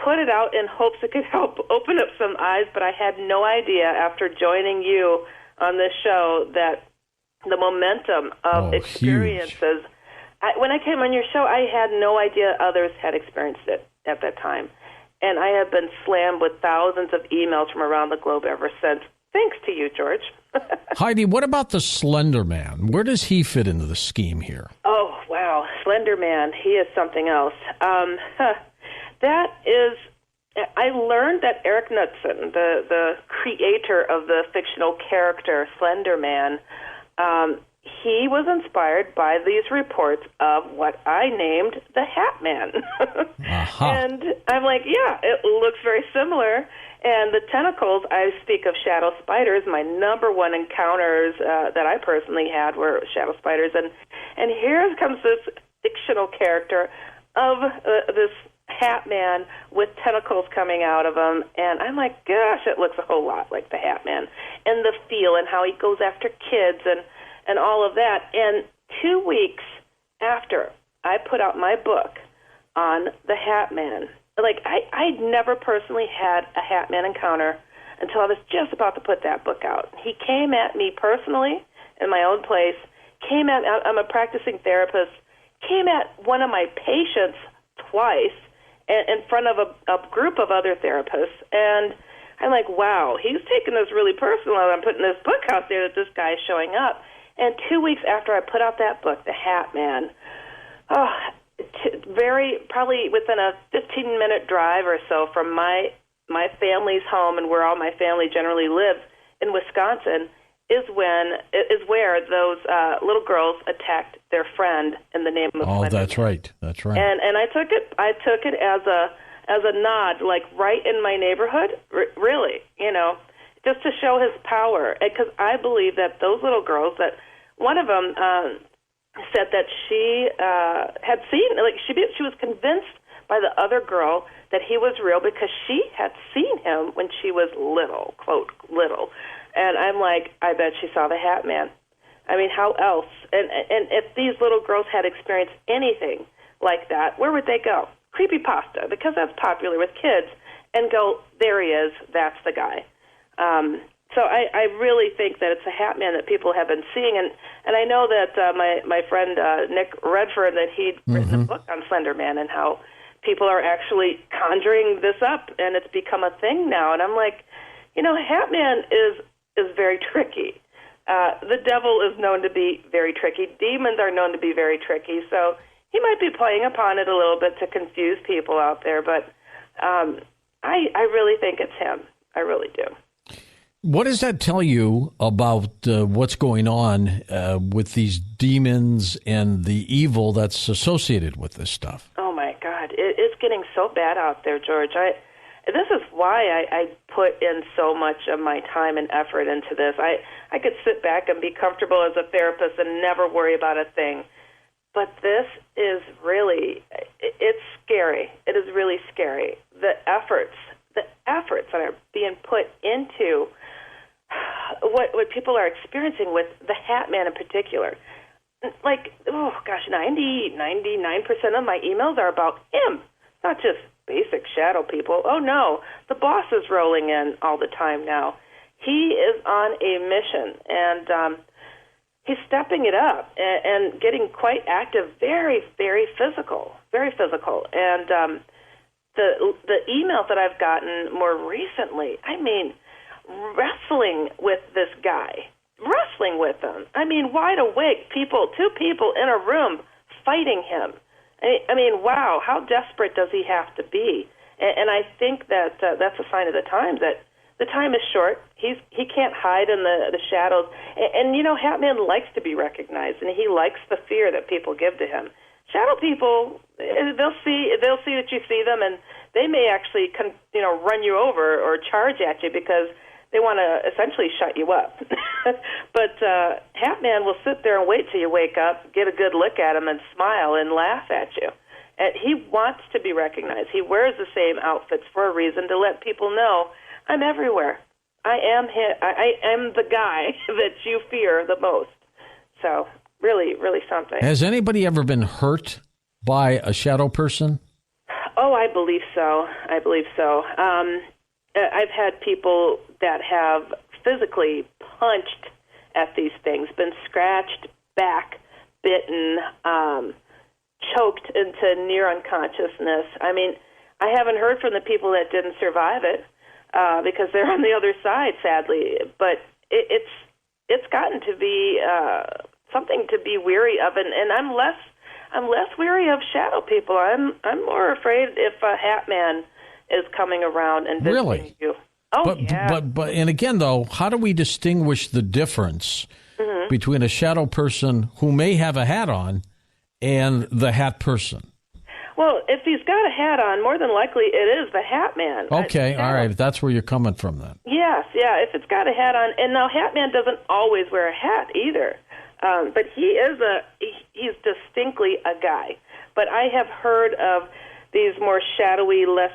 Speaker 1: put it out in hopes it could help open up some eyes, but I had no idea after joining you on this show that the momentum of experiences. When I came on your show, I had no idea others had experienced it at that time. And I have been slammed with thousands of emails from around the globe ever since. Thanks to you, George.
Speaker 2: Heidi, what about the Slender Man? Where does he fit into the scheme here?
Speaker 1: Oh, wow. Slender Man, he is something else. That is, I learned that Eric Knudsen, the creator of the fictional character Slender Man, he was inspired by these reports of what I named the Hatman.
Speaker 2: Uh-huh.
Speaker 1: And I'm like, yeah, it looks very similar. And the tentacles, I speak of shadow spiders. My number one encounters that I personally had were shadow spiders. And here comes this fictional character of this Hatman with tentacles coming out of him. And I'm like, gosh, it looks a whole lot like the Hatman. And the feel and how he goes after kids and all of that. And 2 weeks after I put out my book on the Hatman, like I'd never personally had a Hatman encounter until I was just about to put that book out. He came at me personally in my own place, I'm a practicing therapist, came at one of my patients twice in front of a group of other therapists, and I'm like, wow, he's taking this really personal. I'm putting this book out there that this guy's showing up. And 2 weeks after I put out that book, The Hatman, probably within a 15-minute drive or so from my family's home and where all my family generally lives in Wisconsin, is where those little girls attacked their friend in the name of
Speaker 2: Oh,
Speaker 1: Slender
Speaker 2: that's
Speaker 1: Man.
Speaker 2: right. That's right.
Speaker 1: And I took it as a nod, like right in my neighborhood, really, just to show his power. Because I believe that those little girls, that one of them said that she had seen, like she was convinced by the other girl that he was real because she had seen him when she was little, quote, little. And I'm like, I bet she saw the Hatman. I mean, how else? And if these little girls had experienced anything like that, where would they go? Creepypasta, because that's popular with kids, and go, there he is, that's the guy. So I really think that it's a Hatman that people have been seeing, and I know that my friend Nick Redford, that he'd written a book on Slender Man and how people are actually conjuring this up, and it's become a thing now. And I'm like, Hatman is very tricky. The devil is known to be very tricky. Demons are known to be very tricky. So he might be playing upon it a little bit to confuse people out there, but I really think it's him. I really do.
Speaker 2: What does that tell you about what's going on with these demons and the evil that's associated with this stuff? Oh, my God.
Speaker 1: It's getting so bad out there, George. This is why I put in so much of my time and effort into this. I could sit back and be comfortable as a therapist and never worry about a thing. But this is really, it's scary. It is really scary. The efforts that are being put into what people are experiencing with the Hatman in particular. Like, 99% of my emails are about him, not just basic shadow people. Oh, no, the boss is rolling in all the time now. He is on a mission, and he's stepping it up and getting quite active, very, very physical, very physical. And the emails that I've gotten more recently, I mean, wrestling with this guy, wrestling with him. I mean, wide awake two people in a room fighting him. I mean, wow, how desperate does he have to be? And I think that that's a sign of the times, that the time is short. He can't hide in the shadows. And Hatman likes to be recognized, and he likes the fear that people give to him. Shadow people, they'll see that you see them, and they may actually run you over or charge at you because they want to essentially shut you up. But Hatman will sit there and wait till you wake up, get a good look at him, and smile and laugh at you. And he wants to be recognized. He wears the same outfits for a reason, to let people know, I'm everywhere. I am the guy that you fear the most. So really, really something.
Speaker 2: Has anybody ever been hurt by a shadow person?
Speaker 1: Oh, I believe so. I've had people that have physically punched at these things, been scratched back, bitten, choked into near unconsciousness. I mean, I haven't heard from the people that didn't survive it because they're on the other side, sadly. But it's gotten to be something to be weary of, and I'm I'm less weary of shadow people. I'm more afraid if a Hatman is coming around and visiting you. Oh, yeah.
Speaker 2: But and again, though, how do we distinguish the difference between a shadow person who may have a hat on and the hat person?
Speaker 1: Well, if he's got a hat on, more than likely it is the Hatman.
Speaker 2: Okay, all right. That's where you're coming from then.
Speaker 1: Yes, yeah. If it's got a hat on, and now Hatman doesn't always wear a hat either, but he's distinctly a guy. But I have heard of these more shadowy, less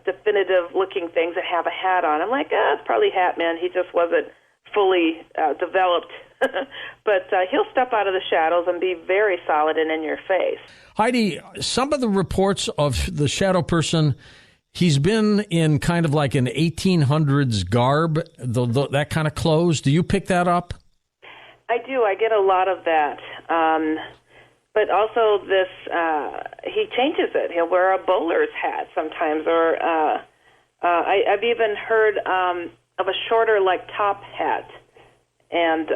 Speaker 1: definitive-looking things that have a hat on. I'm like, it's probably Hatman. He just wasn't fully developed. But he'll step out of the shadows and be very solid and in your face.
Speaker 2: Heidi, some of the reports of the shadow person, he's been in kind of like an 1800s garb, that kind of clothes. Do you pick that up?
Speaker 1: I do. I get a lot of that. But also this, he changes it. He'll wear a bowler's hat sometimes, or I've even heard of a shorter, like, top hat. And,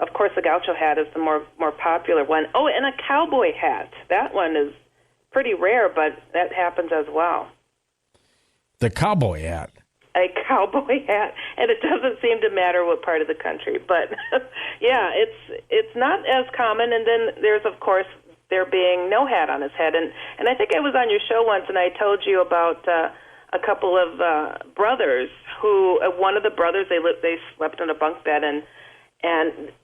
Speaker 1: of course, the gaucho hat is the more popular one. Oh, and a cowboy hat. That one is pretty rare, but that happens as well.
Speaker 2: The cowboy hat.
Speaker 1: A cowboy hat, and it doesn't seem to matter what part of the country. But, yeah, it's not as common. And then there's, of course, there being no hat on his head. And I think I was on your show once, and I told you about a couple of brothers who, one of the brothers, they slept in a bunk bed, and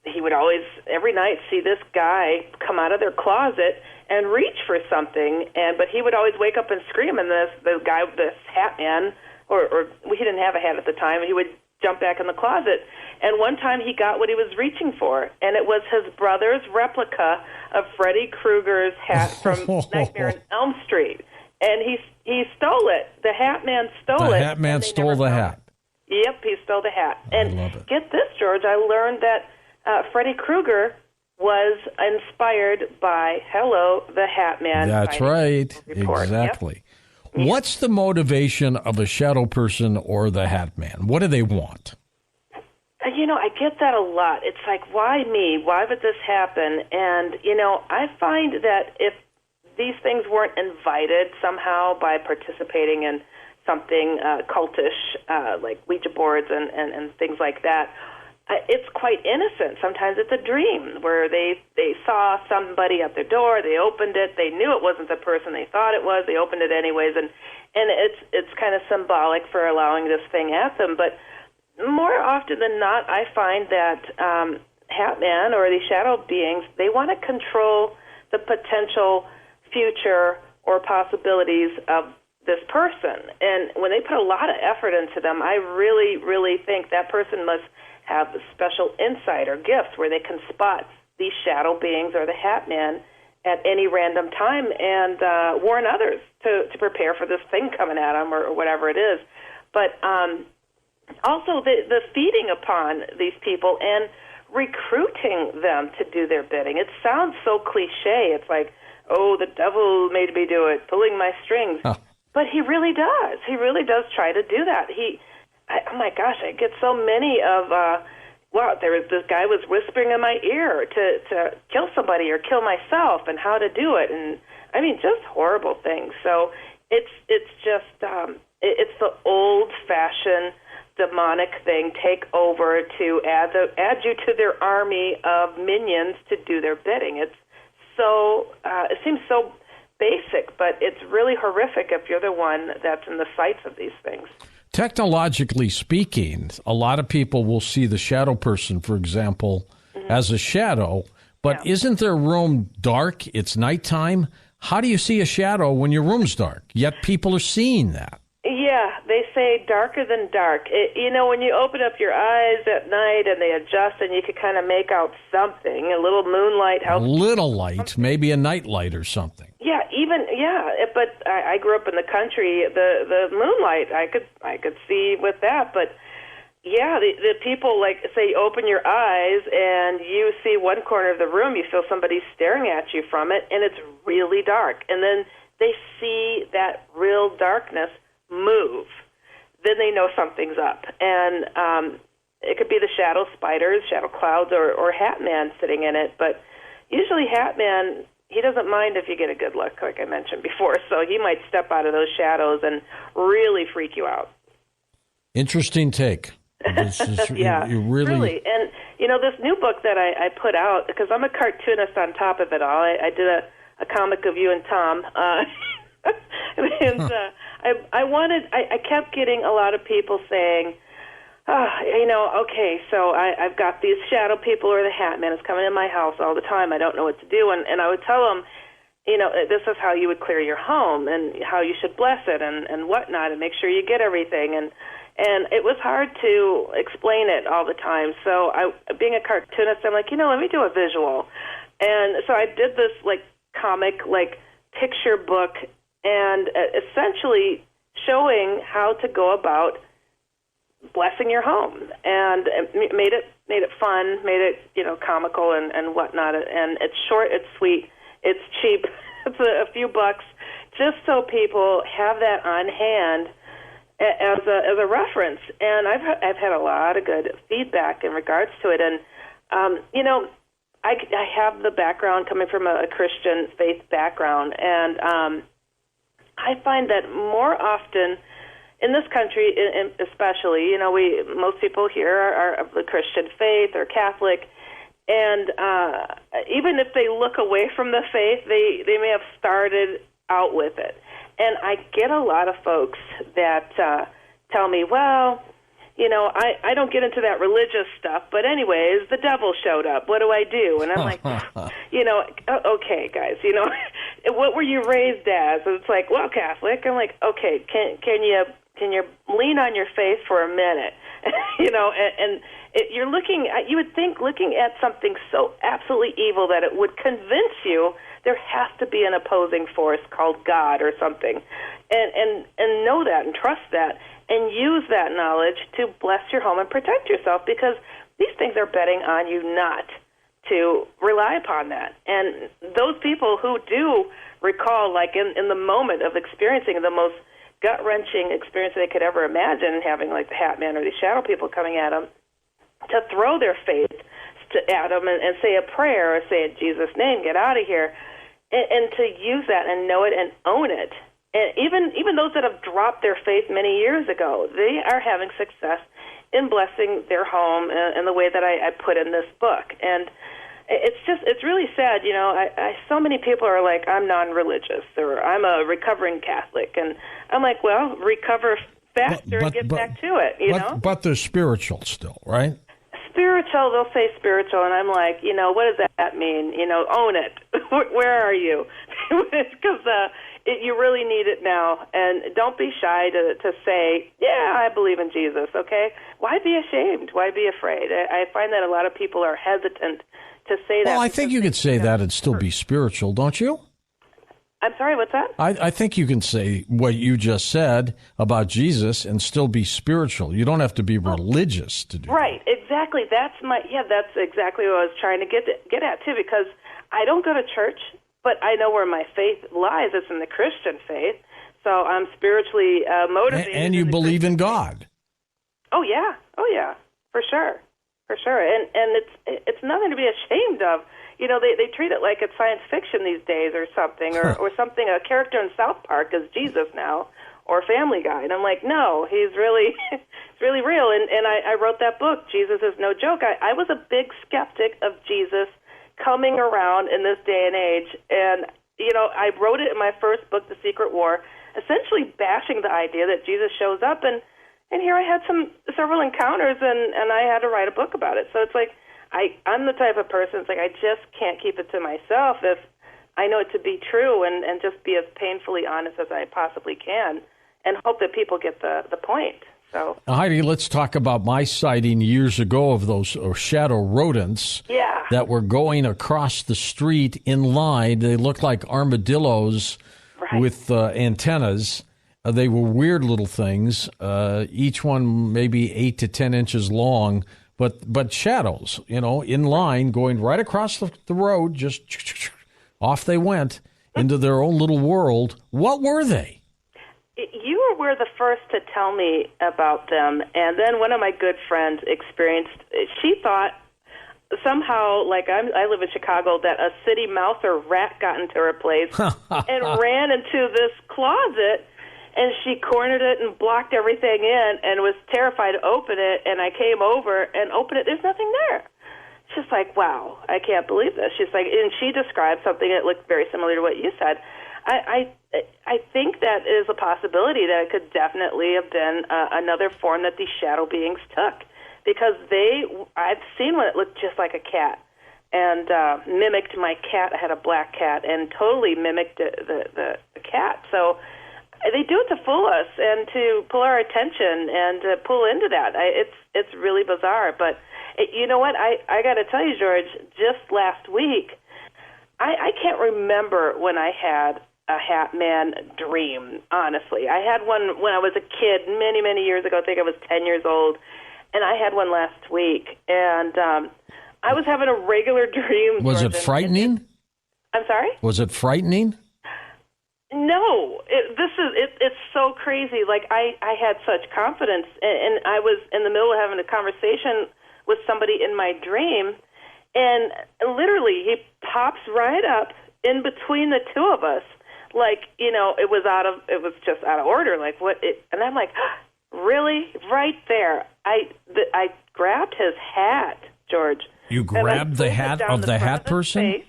Speaker 1: he would always, every night, see this guy come out of their closet and reach for something, but he would always wake up and scream, and the guy, this Hatman, or he didn't have a hat at the time, he would jump back in the closet. And one time he got what he was reaching for, and it was his brother's replica of Freddy Krueger's hat from Nightmare on Elm Street. And he stole it. The Hatman stole it.
Speaker 2: The Hatman stole the hat.
Speaker 1: Yep, he stole the hat. And
Speaker 2: I love it.
Speaker 1: Get this, George, I learned that Freddy Krueger was inspired by the Hatman.
Speaker 2: That's right.
Speaker 1: Report.
Speaker 2: Exactly.
Speaker 1: Yep.
Speaker 2: What's the motivation of a shadow person or the Hatman? What do they want?
Speaker 1: I get that a lot. It's like, why me? Why would this happen? And, I find that if these things weren't invited somehow by participating in something cultish, like Ouija boards and things like that, it's quite innocent. Sometimes it's a dream where they saw somebody at their door, they opened it, they knew it wasn't the person they thought it was, they opened it anyways, and it's kind of symbolic for allowing this thing at them. But more often than not, I find that Hatman or these shadow beings, they want to control the potential future or possibilities of this person. And when they put a lot of effort into them, I really, really think that person must have special insight or gifts where they can spot these shadow beings or the Hatman at any random time and warn others to prepare for this thing coming at them or whatever it is. But also the feeding upon these people and recruiting them to do their bidding. It sounds so cliche. It's like, oh, the devil made me do it, pulling my strings. Oh. But he really does. He really does try to do that. Oh my gosh, I get so many of, this guy was whispering in my ear to kill somebody or kill myself and how to do it. And I mean, just horrible things. So it's just, it's the old-fashioned demonic thing, take over to add you to their army of minions to do their bidding. It's so, it seems so basic, but it's really horrific if you're the one that's in the sights of these things.
Speaker 2: Technologically speaking, a lot of people will see the shadow person, for example, as a shadow, but isn't their room dark? It's nighttime. How do you see a shadow when your room's dark? Yet people are seeing that.
Speaker 1: Yeah, they say darker than dark. When you open up your eyes at night and they adjust and you can kind of make out something, a little moonlight helps.
Speaker 2: A little light, maybe a night light or something.
Speaker 1: But I grew up in the country. The moonlight, I could see with that. But yeah, the people, like, say, open your eyes and you see one corner of the room, you feel somebody staring at you from it, and it's really dark. And then they see that real darkness move. Then they know something's up. And it could be the shadow spiders, shadow clouds, or Hatman sitting in it. But usually Hatman he doesn't mind if you get a good look, like I mentioned before. So he might step out of those shadows and really freak you out.
Speaker 2: Interesting take. This is,
Speaker 1: yeah,
Speaker 2: you really.
Speaker 1: And, this new book that I put out, because I'm a cartoonist on top of it all. I did a comic of you and Tom. And I kept getting a lot of people saying, okay, so I've got these shadow people, or the Hatman is coming in my house all the time. I don't know what to do. And I would tell them, this is how you would clear your home and how you should bless it and whatnot, and make sure you get everything. And it was hard to explain it all the time. So being a cartoonist, I'm like, let me do a visual. And so I did this comic, picture book, and essentially showing how to go about blessing your home, and made it fun, made it comical and whatnot. And it's short, it's sweet, it's cheap. It's a few bucks, just so people have that on hand as a reference. And I've had a lot of good feedback in regards to it. And I have the background coming from a Christian faith background, and I find that more often in this country, especially, most people here are of the Christian faith or Catholic, and even if they look away from the faith, they may have started out with it. And I get a lot of folks that tell me, well, I don't get into that religious stuff, but anyways, the devil showed up. What do I do? And I'm like, okay, guys, what were you raised as? And it's like, well, Catholic. I'm like, okay, can you lean on your faith for a minute? You're you would think looking at something so absolutely evil that it would convince you there has to be an opposing force called God or something, and know that and trust that, and use that knowledge to bless your home and protect yourself, because these things are betting on you not to rely upon that. And those people who do recall, in the moment of experiencing the most gut-wrenching experience they could ever imagine, having the Hatman or these shadow people coming at them, to throw their faith at them and say a prayer or say in Jesus' name, get out of here, and to use that and know it and own it. And even those that have dropped their faith many years ago, they are having success in blessing their home in the way that I put in this book. And it's really sad, so many people are like, I'm non-religious, or I'm a recovering Catholic, and I'm like, well, recover faster and get back to it,
Speaker 2: But they're spiritual still, right?
Speaker 1: Spiritual, they'll say spiritual, and I'm like, what does that mean? Own it. Where are you? Because you really need it now, and don't be shy to say, yeah, I believe in Jesus, okay? Why be ashamed? Why be afraid? I find that a lot of people are hesitant to say that.
Speaker 2: Well, I think you could say that and still be spiritual, don't you?
Speaker 1: I'm sorry, what's that?
Speaker 2: I think you can say what you just said about Jesus and still be spiritual. You don't have to be religious to do
Speaker 1: right,
Speaker 2: that.
Speaker 1: Exactly. That's exactly what I was trying to get at, too, because I don't go to church, but I know where my faith lies. It's in the Christian faith, so I'm spiritually motivated.
Speaker 2: And you believe in God.
Speaker 1: Oh, yeah, for sure. And it's nothing to be ashamed of. They treat it like it's science fiction these days or something, or something. A character in South Park is Jesus now, or Family Guy. And I'm like, no, he's really, it's really real. And I wrote that book, Jesus is No Joke. I was a big skeptic of Jesus coming around in this day and age. And, I wrote it in my first book, The Secret War, essentially bashing the idea that Jesus shows up. And here I had several encounters, and I had to write a book about it. So it's like, I'm the type of person, it's like I just can't keep it to myself if I know it to be true, and just be as painfully honest as I possibly can, and hope that people get the point. So,
Speaker 2: Heidi, let's talk about my sighting years ago of those shadow rodents that were going across the street in line. They looked like armadillos with antennas. They were weird little things, each one maybe 8 to 10 inches long, but shadows, in line, going right across the road, just off they went into their own little world. What were they?
Speaker 1: You were the first to tell me about them, and then one of my good friends experienced, she thought somehow, like I live in Chicago, that a city mouse or rat got into her place and ran into this closet, and she cornered it and blocked everything in and was terrified to open it, and I came over and opened it. There's nothing there. She's like, wow, I can't believe this. She's like, and she described something that looked very similar to what you said. I think that is a possibility that it could definitely have been another form that these shadow beings took, because I've seen one that looked just like a cat and mimicked my cat. I had a black cat and totally mimicked the cat. So they do it to fool us and to pull our attention and to pull into that. It's really bizarre, but you know what? I got to tell you, George, just last week, I can't remember when I had a Hatman dream, honestly. I had one when I was a kid many, many years ago. I think I was 10 years old, and I had one last week. And I was having a regular dream.
Speaker 2: Was it frightening?
Speaker 1: I'm sorry?
Speaker 2: Was it frightening?
Speaker 1: No. It's so crazy. Like, I had such confidence, and I was in the middle of having a conversation with somebody in my dream, and literally he pops right up in between the two of us. Like, you know, it was just out of order. Like, and I'm like, really? Right there. I grabbed his hat, George.
Speaker 2: You grabbed the hat of the hat person?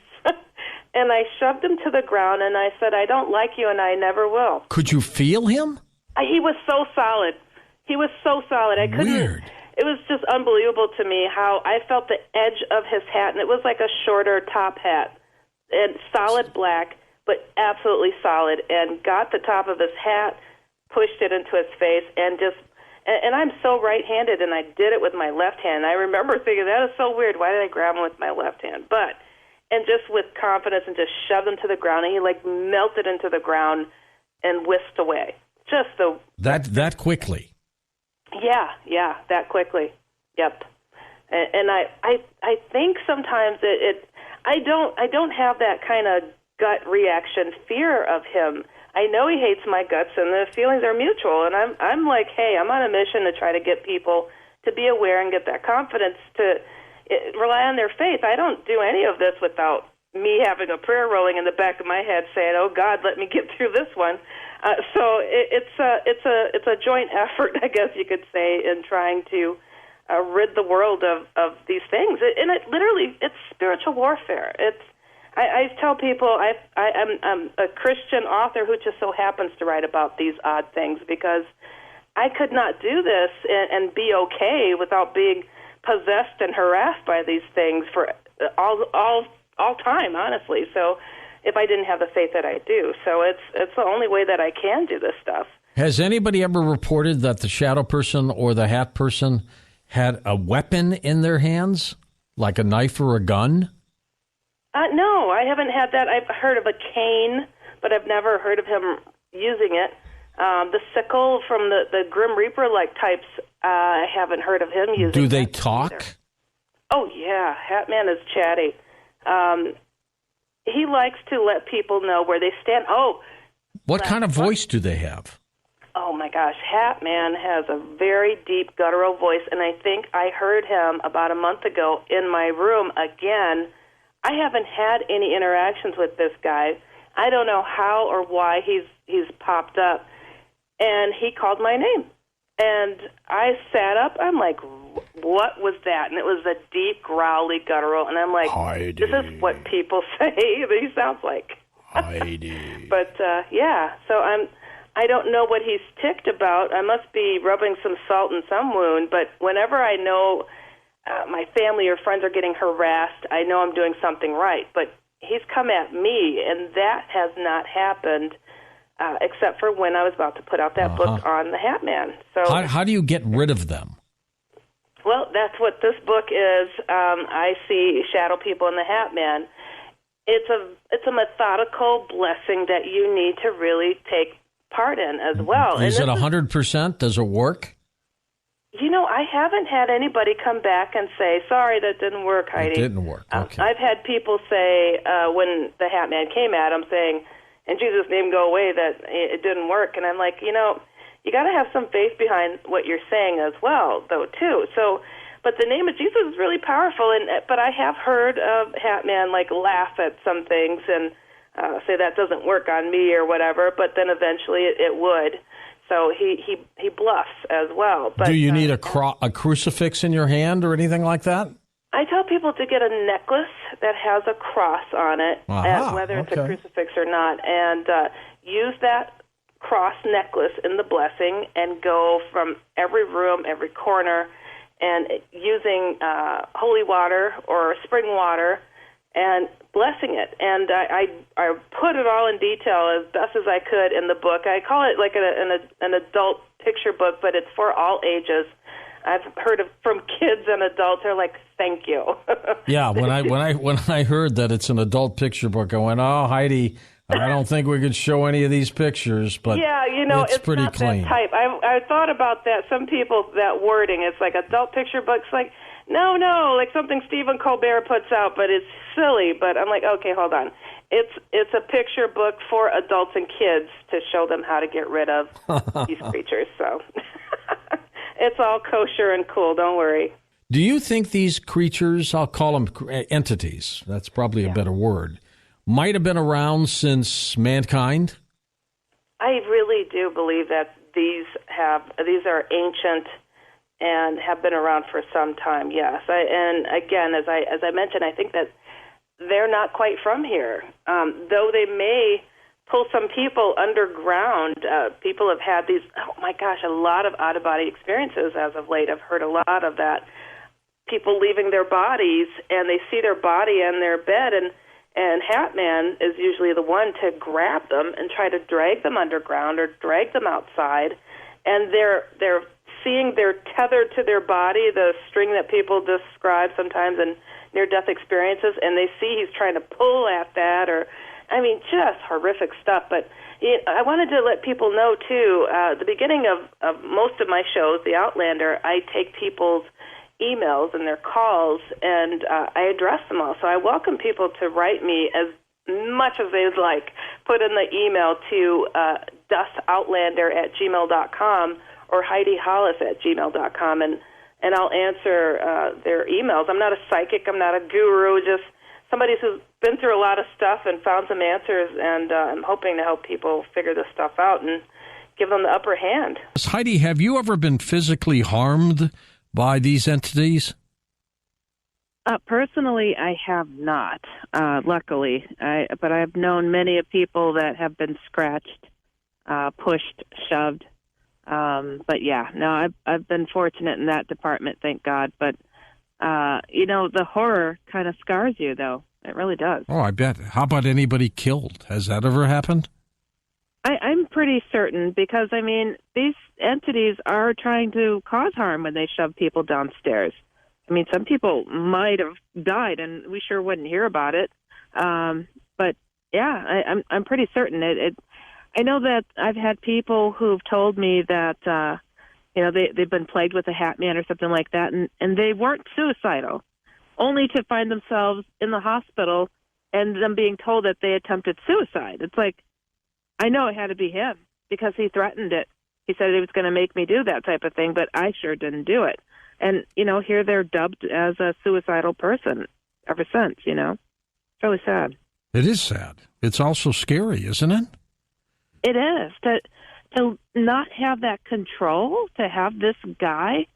Speaker 1: And I shoved him to the ground, and I said, I don't like you, and I never will.
Speaker 2: Could you feel him?
Speaker 1: He was so solid. He was so solid. I couldn't.
Speaker 2: Weird.
Speaker 1: It was just unbelievable to me how I felt the edge of his hat, and it was like a shorter top hat, and solid black, but absolutely solid, and got the top of his hat, pushed it into his face, and I'm so right-handed, and I did it with my left hand. I remember thinking, that is so weird. Why did I grab him with my left hand? And just with confidence, and just shoved him to the ground, and he like melted into the ground and whisked away. Just
Speaker 2: that quickly.
Speaker 1: Yeah, that quickly. Yep. And I think sometimes I don't have that kind of gut reaction fear of him. I know he hates my guts, and the feelings are mutual. And I'm like, hey, I'm on a mission to try to get people to be aware and get that confidence to rely on their faith. I don't do any of this without me having a prayer rolling in the back of my head, saying, "Oh God, let me get through this one." So it's a joint effort, I guess you could say, in trying to rid the world of these things. And it's spiritual warfare. I tell people I'm a Christian author who just so happens to write about these odd things, because I could not do this and be okay without being possessed and harassed by these things for all time, honestly. So if I didn't have the faith that I do. So it's the only way that I can do this stuff.
Speaker 2: Has anybody ever reported that the shadow person or the hat person had a weapon in their hands, like a knife or a gun?
Speaker 1: No, I haven't had that. I've heard of a cane, but I've never heard of him using it. The sickle from the Grim Reaper-like types, I haven't heard of him using it.
Speaker 2: Do they talk?
Speaker 1: Either. Oh, yeah. Hatman is chatty. He likes to let people know where they stand. Oh.
Speaker 2: What kind of voice do they have?
Speaker 1: Oh, my gosh. Hatman has a very deep guttural voice, and I think I heard him about a month ago in my room again. I haven't had any interactions with this guy. I don't know how or why he's popped up. And he called my name. And I sat up. I'm like, what was that? And it was a deep, growly, guttural. And I'm like,
Speaker 2: Heidi.
Speaker 1: This is what people say that he sounds like.
Speaker 2: Heidi.
Speaker 1: But, yeah, so I don't know what he's ticked about. I must be rubbing some salt in some wound. But whenever I know my family or friends are getting harassed, I know I'm doing something right. But he's come at me, and that has not happened except for when I was about to put out that book on the Hatman. So
Speaker 2: how do you get rid of them?
Speaker 1: Well, that's what this book is. I see shadow people in the Hatman. It's a methodical blessing that you need to really take part in as well.
Speaker 2: Is it 100%? Does it work?
Speaker 1: You know, I haven't had anybody come back and say, sorry, that didn't work, Heidi.
Speaker 2: It didn't work. Okay.
Speaker 1: I've had people say, when the Hatman came at them, saying, in Jesus' name, go away, that it didn't work. And I'm like, you know, you got to have some faith behind what you're saying as well, though, too. So, But the name of Jesus is really powerful, but I have heard of Hatman laugh at some things and say that doesn't work on me or whatever, but then eventually it would. So he bluffs as well. But,
Speaker 2: do you need a crucifix in your hand or anything like that?
Speaker 1: I tell people to get a necklace that has a cross on it, whether it's a crucifix or not, and use that cross necklace in the blessing and go from every room, every corner, and using holy water or spring water and blessing it. And I put it all in detail as best as I could in the book. I call it like an adult picture book, but it's for all ages. I've heard from kids and adults. They're like, "Thank you."
Speaker 2: Yeah, when I heard that it's an adult picture book, I went, "Oh, Heidi, I don't think we could show any of these pictures." But yeah, it's pretty
Speaker 1: not
Speaker 2: clean.
Speaker 1: That type. I thought about that. Some people, that wording, it's like adult picture books. Like, no, like something Stephen Colbert puts out, but it's silly. But I'm like, okay, hold on. It's a picture book for adults and kids to show them how to get rid of these creatures. So. It's all kosher and cool, don't worry.
Speaker 2: Do you think these creatures, I'll call them entities, that's probably a better word, might have been around since mankind?
Speaker 1: I really do believe that these are ancient and have been around for some time, yes. And again, as I mentioned, I think that they're not quite from here. Though they may pull some people underground. People have had these, a lot of out-of-body experiences as of late. I've heard a lot of that. People leaving their bodies, and they see their body in their bed, and Hatman is usually the one to grab them and try to drag them underground or drag them outside. And they're seeing they're tethered to their body, the string that people describe sometimes in near-death experiences, and they see he's trying to pull at that, or just horrific stuff. But I wanted to let people know, too, the beginning of most of my shows, The Outlander, I take people's emails and their calls, and I address them all. So I welcome people to write me as much as they'd like. Put in the email to dustoutlander@gmail.com or HeidiHollis@gmail.com, and I'll answer their emails. I'm not a psychic. I'm not a guru, just somebody who's been through a lot of stuff and found some answers, and I'm hoping to help people figure this stuff out and give them the upper hand.
Speaker 2: Heidi, have you ever been physically harmed by these entities?
Speaker 1: Personally, I have not, luckily. But I've known many of people that have been scratched, pushed, shoved. But yeah, no, I've been fortunate in that department, thank God. But the horror kind of scars you, though. It really does.
Speaker 2: Oh, I bet. How about anybody killed? Has that ever happened?
Speaker 1: I'm pretty certain because, these entities are trying to cause harm when they shove people downstairs. Some people might have died, and we sure wouldn't hear about it. But, yeah, I'm pretty certain. I know that I've had people who've told me that they've been plagued with a Hatman or something like that, and they weren't suicidal, only to find themselves in the hospital and them being told that they attempted suicide. It's like, I know it had to be him because he threatened it. He said he was going to make me do that type of thing, but I sure didn't do it. And, here they're dubbed as a suicidal person ever since, It's really sad.
Speaker 2: It is sad. It's also scary, isn't it?
Speaker 1: It is. To not have that control, to have this guy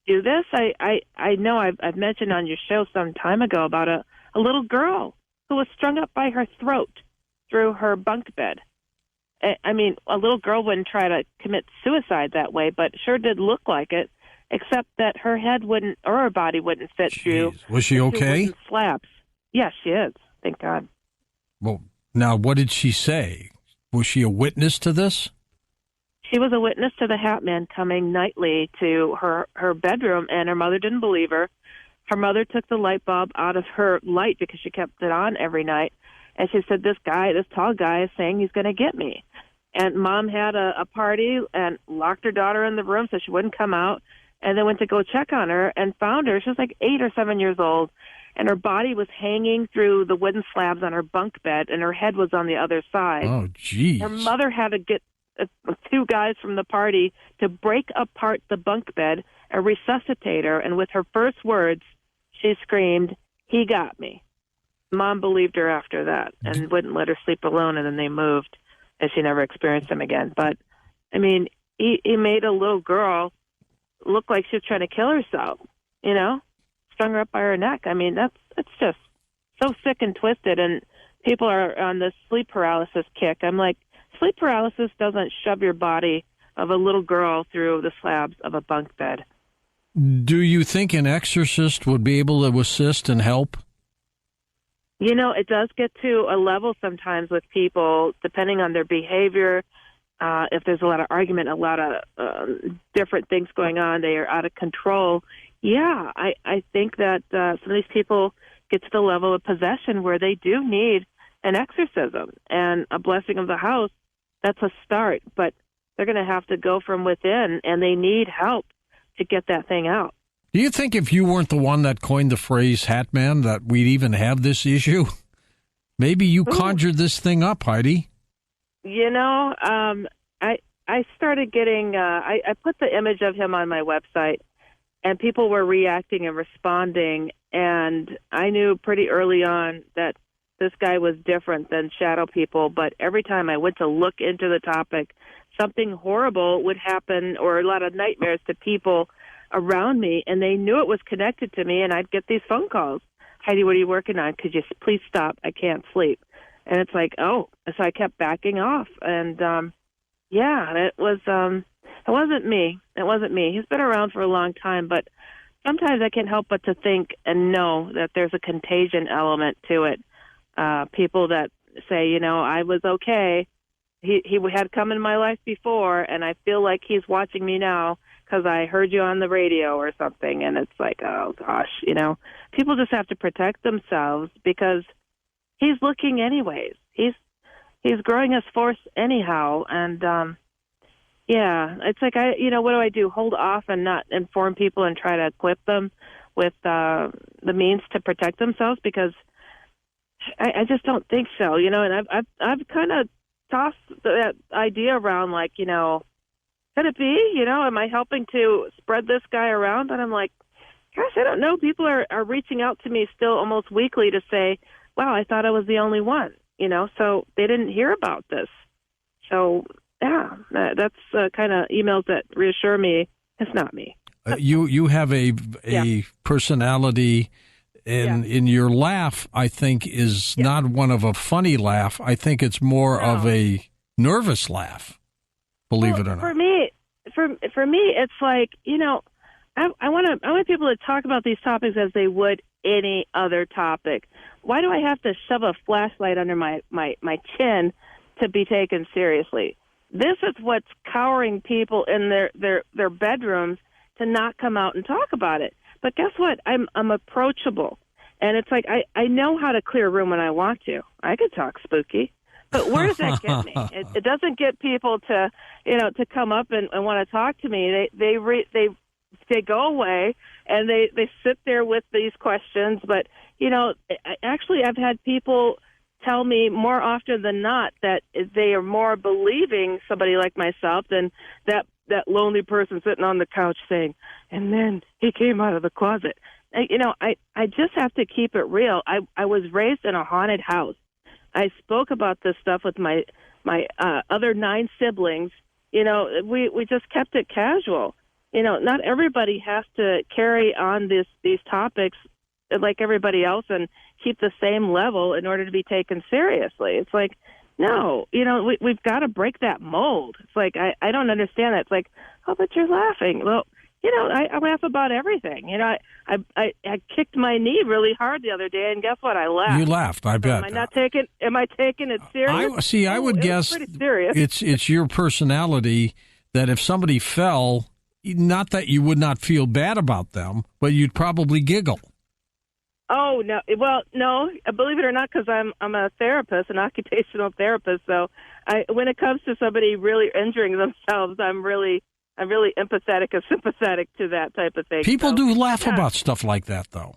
Speaker 1: do this. I know I've mentioned on your show some time ago about a little girl who was strung up by her throat through her bunk bed. A little girl wouldn't try to commit suicide that way, but sure did look like it, except that her head wouldn't, or her body wouldn't fit through.
Speaker 2: Was she okay?
Speaker 1: Slabs. Yes, she is. Thank God.
Speaker 2: Well, now, what did she say? Was she a witness to this?
Speaker 1: She was a witness to the Hatman coming nightly to her bedroom, and her mother didn't believe her. Her mother took the light bulb out of her light because she kept it on every night, and she said, this tall guy is saying he's going to get me. And Mom had a party and locked her daughter in the room so she wouldn't come out, and then went to go check on her and found her. She was like 8 or 7 years old, and her body was hanging through the wooden slabs on her bunk bed, and her head was on the other side.
Speaker 2: Oh, geez.
Speaker 1: Her mother had to get 2 guys from the party to break apart the bunk bed a resuscitator, and with her first words, she screamed, "He got me." Mom believed her after that and wouldn't let her sleep alone, and then they moved, and she never experienced him again. But, I mean, he made a little girl look like she was trying to kill herself, you know, strung her up by her neck. I mean, it's just so sick and twisted, and people are on this sleep paralysis kick. I'm like, sleep paralysis doesn't shove your body of a little girl through the slabs of a bunk bed.
Speaker 2: Do you think an exorcist would be able to assist and help?
Speaker 1: You know, it does get to a level sometimes with people, depending on their behavior. If there's a lot of argument, a lot of different things going on, they are out of control. Yeah, I think that some of these people get to the level of possession where they do need an exorcism and a blessing of the house. That's a start, but they're going to have to go from within, and they need help to get that thing out.
Speaker 2: Do you think if you weren't the one that coined the phrase Hatman that we'd even have this issue? Maybe you conjured this thing up, Heidi.
Speaker 1: You know, I started getting, I put the image of him on my website, and people were reacting and responding, and I knew pretty early on that this guy was different than shadow people, but every time I went to look into the topic, something horrible would happen, or a lot of nightmares to people around me, and they knew it was connected to me, and I'd get these phone calls. Heidi, what are you working on? Could you please stop? I can't sleep. And it's like, oh, so I kept backing off. And, yeah, it wasn't me. It wasn't me. He's been around for a long time, but sometimes I can't help but to think and know that there's a contagion element to it. People that say, you know, I was okay. He had come in my life before, and I feel like he's watching me now because I heard you on the radio or something. And it's like, oh, gosh, you know, people just have to protect themselves because he's looking anyways. He's growing his force anyhow. And, yeah, it's like, what do I do? Hold off and not inform people and try to equip them with the means to protect themselves, because I just don't think so, you know. And I've kind of tossed that idea around, like, you know, could it be, you know, am I helping to spread this guy around? And I'm like, gosh, I don't know. People are reaching out to me still almost weekly to say, wow, I thought I was the only one, you know, so they didn't hear about this. So, yeah, that's kind of emails that reassure me it's not me.
Speaker 2: You have a personality, and in your laugh, I think, is not one of a funny laugh. I think it's more of a nervous laugh, believe it or not.
Speaker 1: For me, it's like, you know, I want people to talk about these topics as they would any other topic. Why do I have to shove a flashlight under my chin to be taken seriously? This is what's cowering people in their bedrooms to not come out and talk about it. But guess what? I'm approachable. And it's like I know how to clear a room when I want to. I could talk spooky. But where does that get me? It doesn't get people to, you know, to come up and want to talk to me. They go away and they sit there with these questions. But, you know, actually I've had people tell me more often than not that they are more believing somebody like myself than that lonely person sitting on the couch saying, and then he came out of the closet. You know, I just have to keep it real. I was raised in a haunted house. I spoke about this stuff with my other 9 siblings. You know, we just kept it casual. You know, not everybody has to carry on these topics like everybody else and keep the same level in order to be taken seriously. It's like, no, you know, we've got to break that mold. It's like, I don't understand that. It's like, oh, but you're laughing. Well, you know, I laugh about everything. You know, I kicked my knee really hard the other day, and guess what? I laughed.
Speaker 2: You laughed, I bet.
Speaker 1: Am I taking it serious?
Speaker 2: I would guess
Speaker 1: pretty serious.
Speaker 2: It's your personality that if somebody fell, not that you would not feel bad about them, but you'd probably giggle.
Speaker 1: Oh, no. Well, no, believe it or not, because I'm a therapist, an occupational therapist. So when it comes to somebody really injuring themselves, I'm really empathetic and sympathetic to that type of thing.
Speaker 2: People do laugh about stuff like that, though.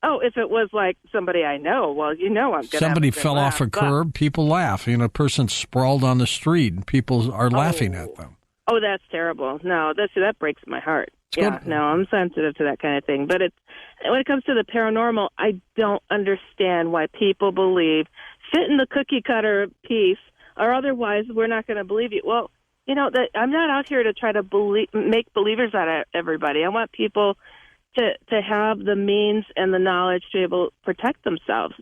Speaker 1: Oh, if it was like somebody I know, well, you know I'm going to
Speaker 2: Somebody fell off a curb, people laugh. You know, a person sprawled on the street, and people are laughing at them.
Speaker 1: Oh, that's terrible. No, that breaks my heart. I'm sensitive to that kind of thing. But when it comes to the paranormal, I don't understand why people believe fit in the cookie cutter piece, or otherwise we're not going to believe you. Well, I'm not out here to try to make believers out of everybody. I want people to have the means and the knowledge to be able to protect themselves.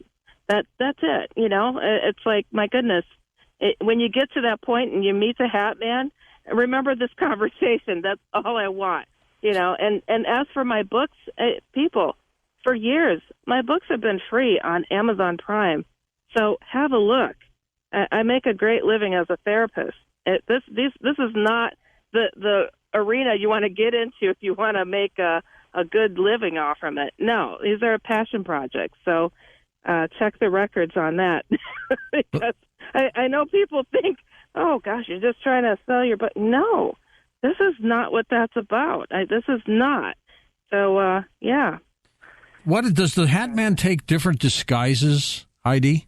Speaker 1: That's it. It's like, my goodness, when you get to that point and you meet the Hatman, remember this conversation. That's all I want. And as for my books, people, for years, my books have been free on Amazon Prime. So have a look. I make a great living as a therapist. This is not the arena you want to get into if you want to make a good living off from it. No, these are passion projects. So check the records on that. Because I know people think, oh, gosh, you're just trying to sell your book. No, this is not what that's about. This is not. So, yeah.
Speaker 2: What does the Hatman take different disguises, Heidi?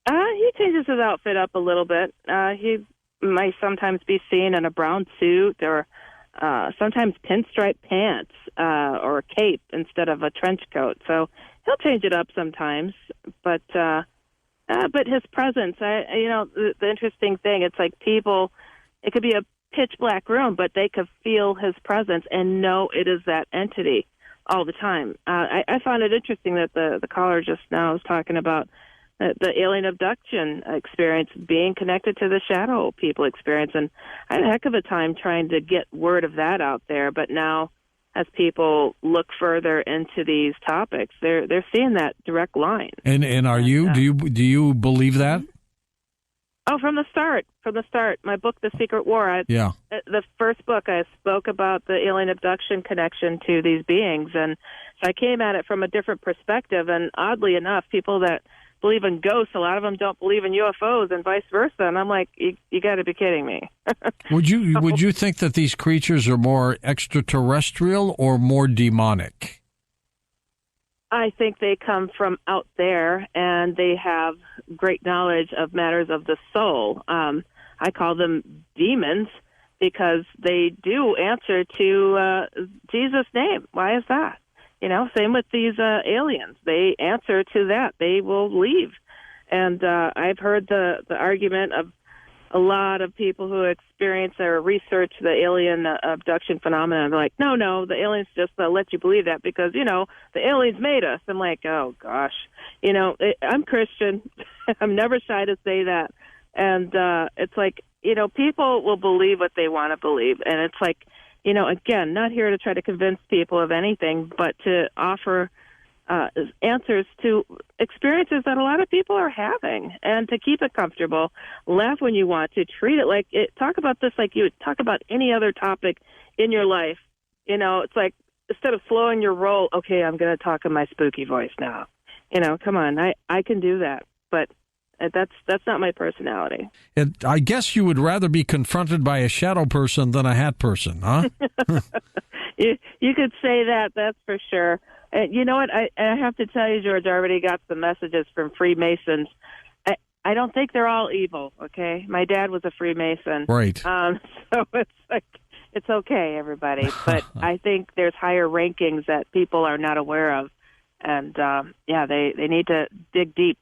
Speaker 1: He changes his outfit up a little bit. He might sometimes be seen in a brown suit or sometimes pinstripe pants or a cape instead of a trench coat. So he'll change it up sometimes. But his presence, the interesting thing, it's like people, it could be a pitch black room, but they could feel his presence and know it is that entity all the time. I found it interesting that the caller just now was talking about the alien abduction experience being connected to the shadow people experience. And I had a heck of a time trying to get word of that out there. But now, as people look further into these topics, they're seeing that direct line.
Speaker 2: And are you? Do you believe that?
Speaker 1: Oh, from the start. My book, The Secret War. The first book, I spoke about the alien abduction connection to these beings, and so I came at it from a different perspective. And oddly enough, people that believe in ghosts, a lot of them don't believe in UFOs, and vice versa. And I'm like, you got to be kidding me.
Speaker 2: Would you think that these creatures are more extraterrestrial or more demonic?
Speaker 1: I think they come from out there, and they have great knowledge of matters of the soul. I call them demons because they do answer to Jesus' name. Why is that? Same with these aliens. They answer to that. They will leave. And I've heard the argument of a lot of people who experience or research the alien abduction phenomenon. They're like, no, the aliens just let you believe that because, the aliens made us. I'm like, oh, gosh. I'm Christian. I'm never shy to say that. And it's like, people will believe what they want to believe. And it's like, again, not here to try to convince people of anything, but to offer answers to experiences that a lot of people are having, and to keep it comfortable. Laugh when you want to. Treat it like it. Talk about this like you would talk about any other topic in your life. It's like instead of slowing your roll, okay, I'm going to talk in my spooky voice now. Come on, I can do that, but that's not my personality.
Speaker 2: And I guess you would rather be confronted by a shadow person than a hat person, huh?
Speaker 1: You could say that, that's for sure. And you know what? I have to tell you, George, I already got some messages from Freemasons. I don't think they're all evil, okay? My dad was a Freemason.
Speaker 2: Right.
Speaker 1: So it's like, it's okay, everybody. But I think there's higher rankings that people are not aware of. And, they need to dig deep.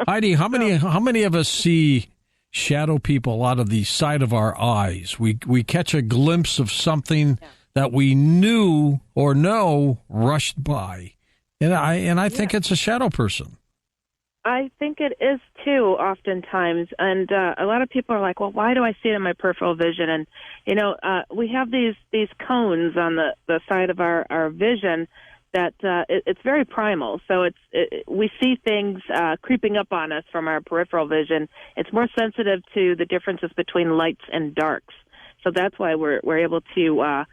Speaker 2: Heidi, how many of us see shadow people out of the side of our eyes? We catch a glimpse of something that we knew or know rushed by, and I think it's a shadow person.
Speaker 1: I think it is too, oftentimes, and a lot of people are like, "Well, why do I see it in my peripheral vision?" And we have these cones on the side of our vision. That it's very primal, so we see things creeping up on us from our peripheral vision. It's more sensitive to the differences between lights and darks, so that's why we're able to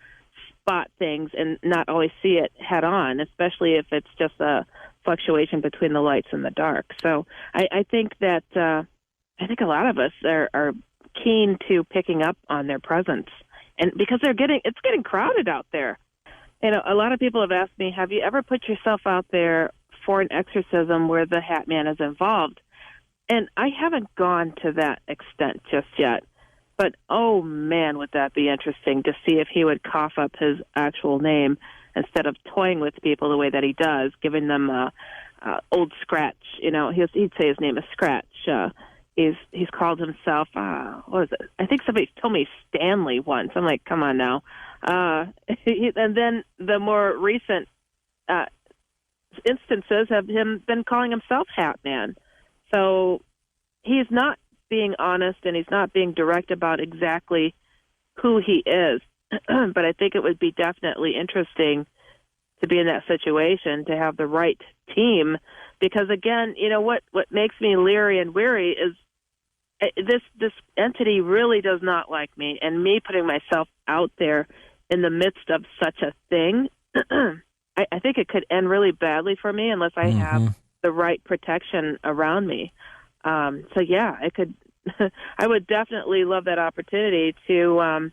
Speaker 1: spot things and not always see it head on, especially if it's just a fluctuation between the lights and the dark. So I think that I think a lot of us are keen to picking up on their presence, and because it's getting crowded out there. A lot of people have asked me, have you ever put yourself out there for an exorcism where the Hatman is involved? And I haven't gone to that extent just yet. But, oh, man, would that be interesting to see if he would cough up his actual name instead of toying with people the way that he does, giving them Old Scratch. You know, he'd say his name is Scratch. He's called himself, what is it? I think somebody told me Stanley once. I'm like, come on now. And then the more recent instances have him been calling himself Hatman. So he's not being honest, and he's not being direct about exactly who he is. But I think it would be definitely interesting to be in that situation, to have the right team. Because, again, you know, what makes me leery and weary is this entity really does not like me, and me putting myself out there in the midst of such a thing, I think it could end really badly for me unless I have the right protection around me. So, yeah, I would definitely love that opportunity to,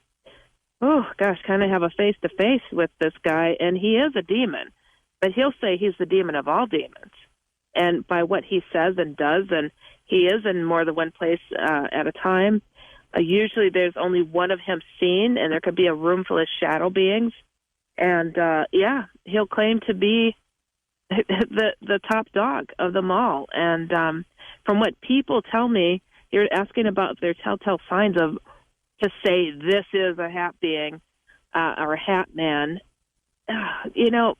Speaker 1: kind of have a face-to-face with this guy. And he is a demon, but he'll say he's the demon of all demons. And by what he says and does, and he is in more than one place at a time. Usually there's only one of him seen, and there could be a room full of shadow beings. And, he'll claim to be the top dog of them all. And from what people tell me, you're asking about their telltale signs of, to say this is a hat being or a hat man. You know,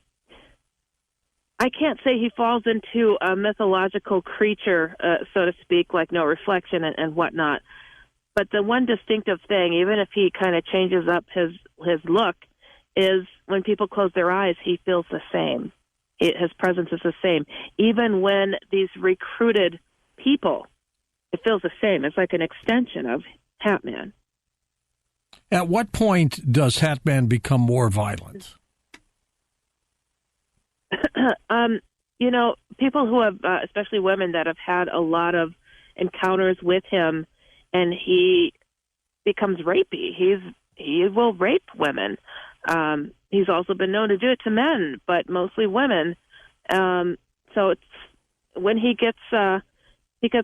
Speaker 1: I can't say he falls into a mythological creature, so to speak, like No Reflection and whatnot. But the one distinctive thing, even if he kind of changes up his look, is when people close their eyes, he feels the same. His presence is the same. Even when these recruited people, it feels the same. It's like an extension of Hatman.
Speaker 2: At what point does Hatman become more violent?
Speaker 1: You know, people who have, especially women that have had a lot of encounters with him, and he becomes rapey. He will rape women. He's also been known to do it to men, but mostly women. So it's when he gets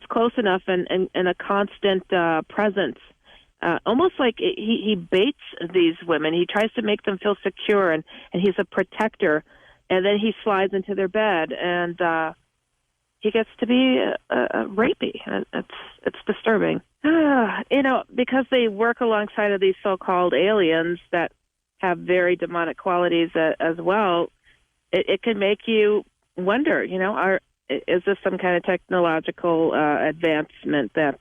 Speaker 1: close enough and a constant presence. Almost like he baits these women. He tries to make them feel secure, and he's a protector. And then he slides into their bed, and he gets to be rapey. It's disturbing. You know, because they work alongside of these so-called aliens that have very demonic qualities as well, it can make you wonder, you know, is this some kind of technological advancement that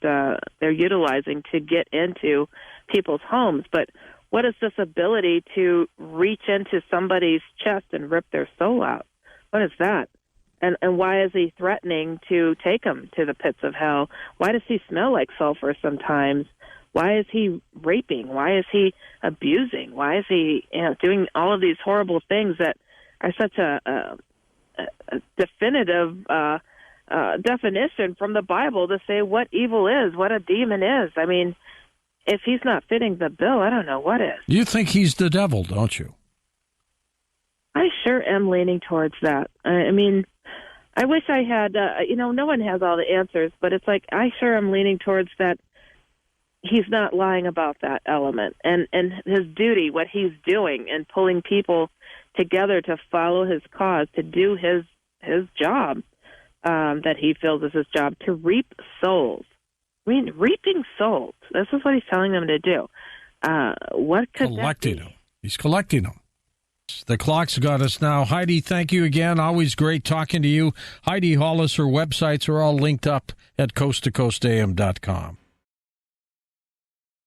Speaker 1: they're utilizing to get into people's homes? But what is this ability to reach into somebody's chest and rip their soul out? What is that? And why is he threatening to take them to the pits of hell? Why does he smell like sulfur sometimes? Why is he raping? Why is he abusing? Why is he doing all of these horrible things that are such a definitive definition from the Bible to say what evil is, what a demon is? I mean, if he's not fitting the bill, I don't know what is.
Speaker 2: You think he's the devil, don't you?
Speaker 1: I sure am leaning towards that. I mean, I wish I had, no one has all the answers, but it's like I sure am leaning towards that he's not lying about that element. And his duty, what he's doing, and pulling people together to follow his cause, to do his job that he feels is his job, to reap souls. I mean, reaping souls. This is what he's telling them to do. What could
Speaker 2: collecting them? He's collecting them. The clock's got us now. Heidi, thank you again. Always great talking to you. Heidi Hollis, her websites are all linked up at coasttocoastam.com.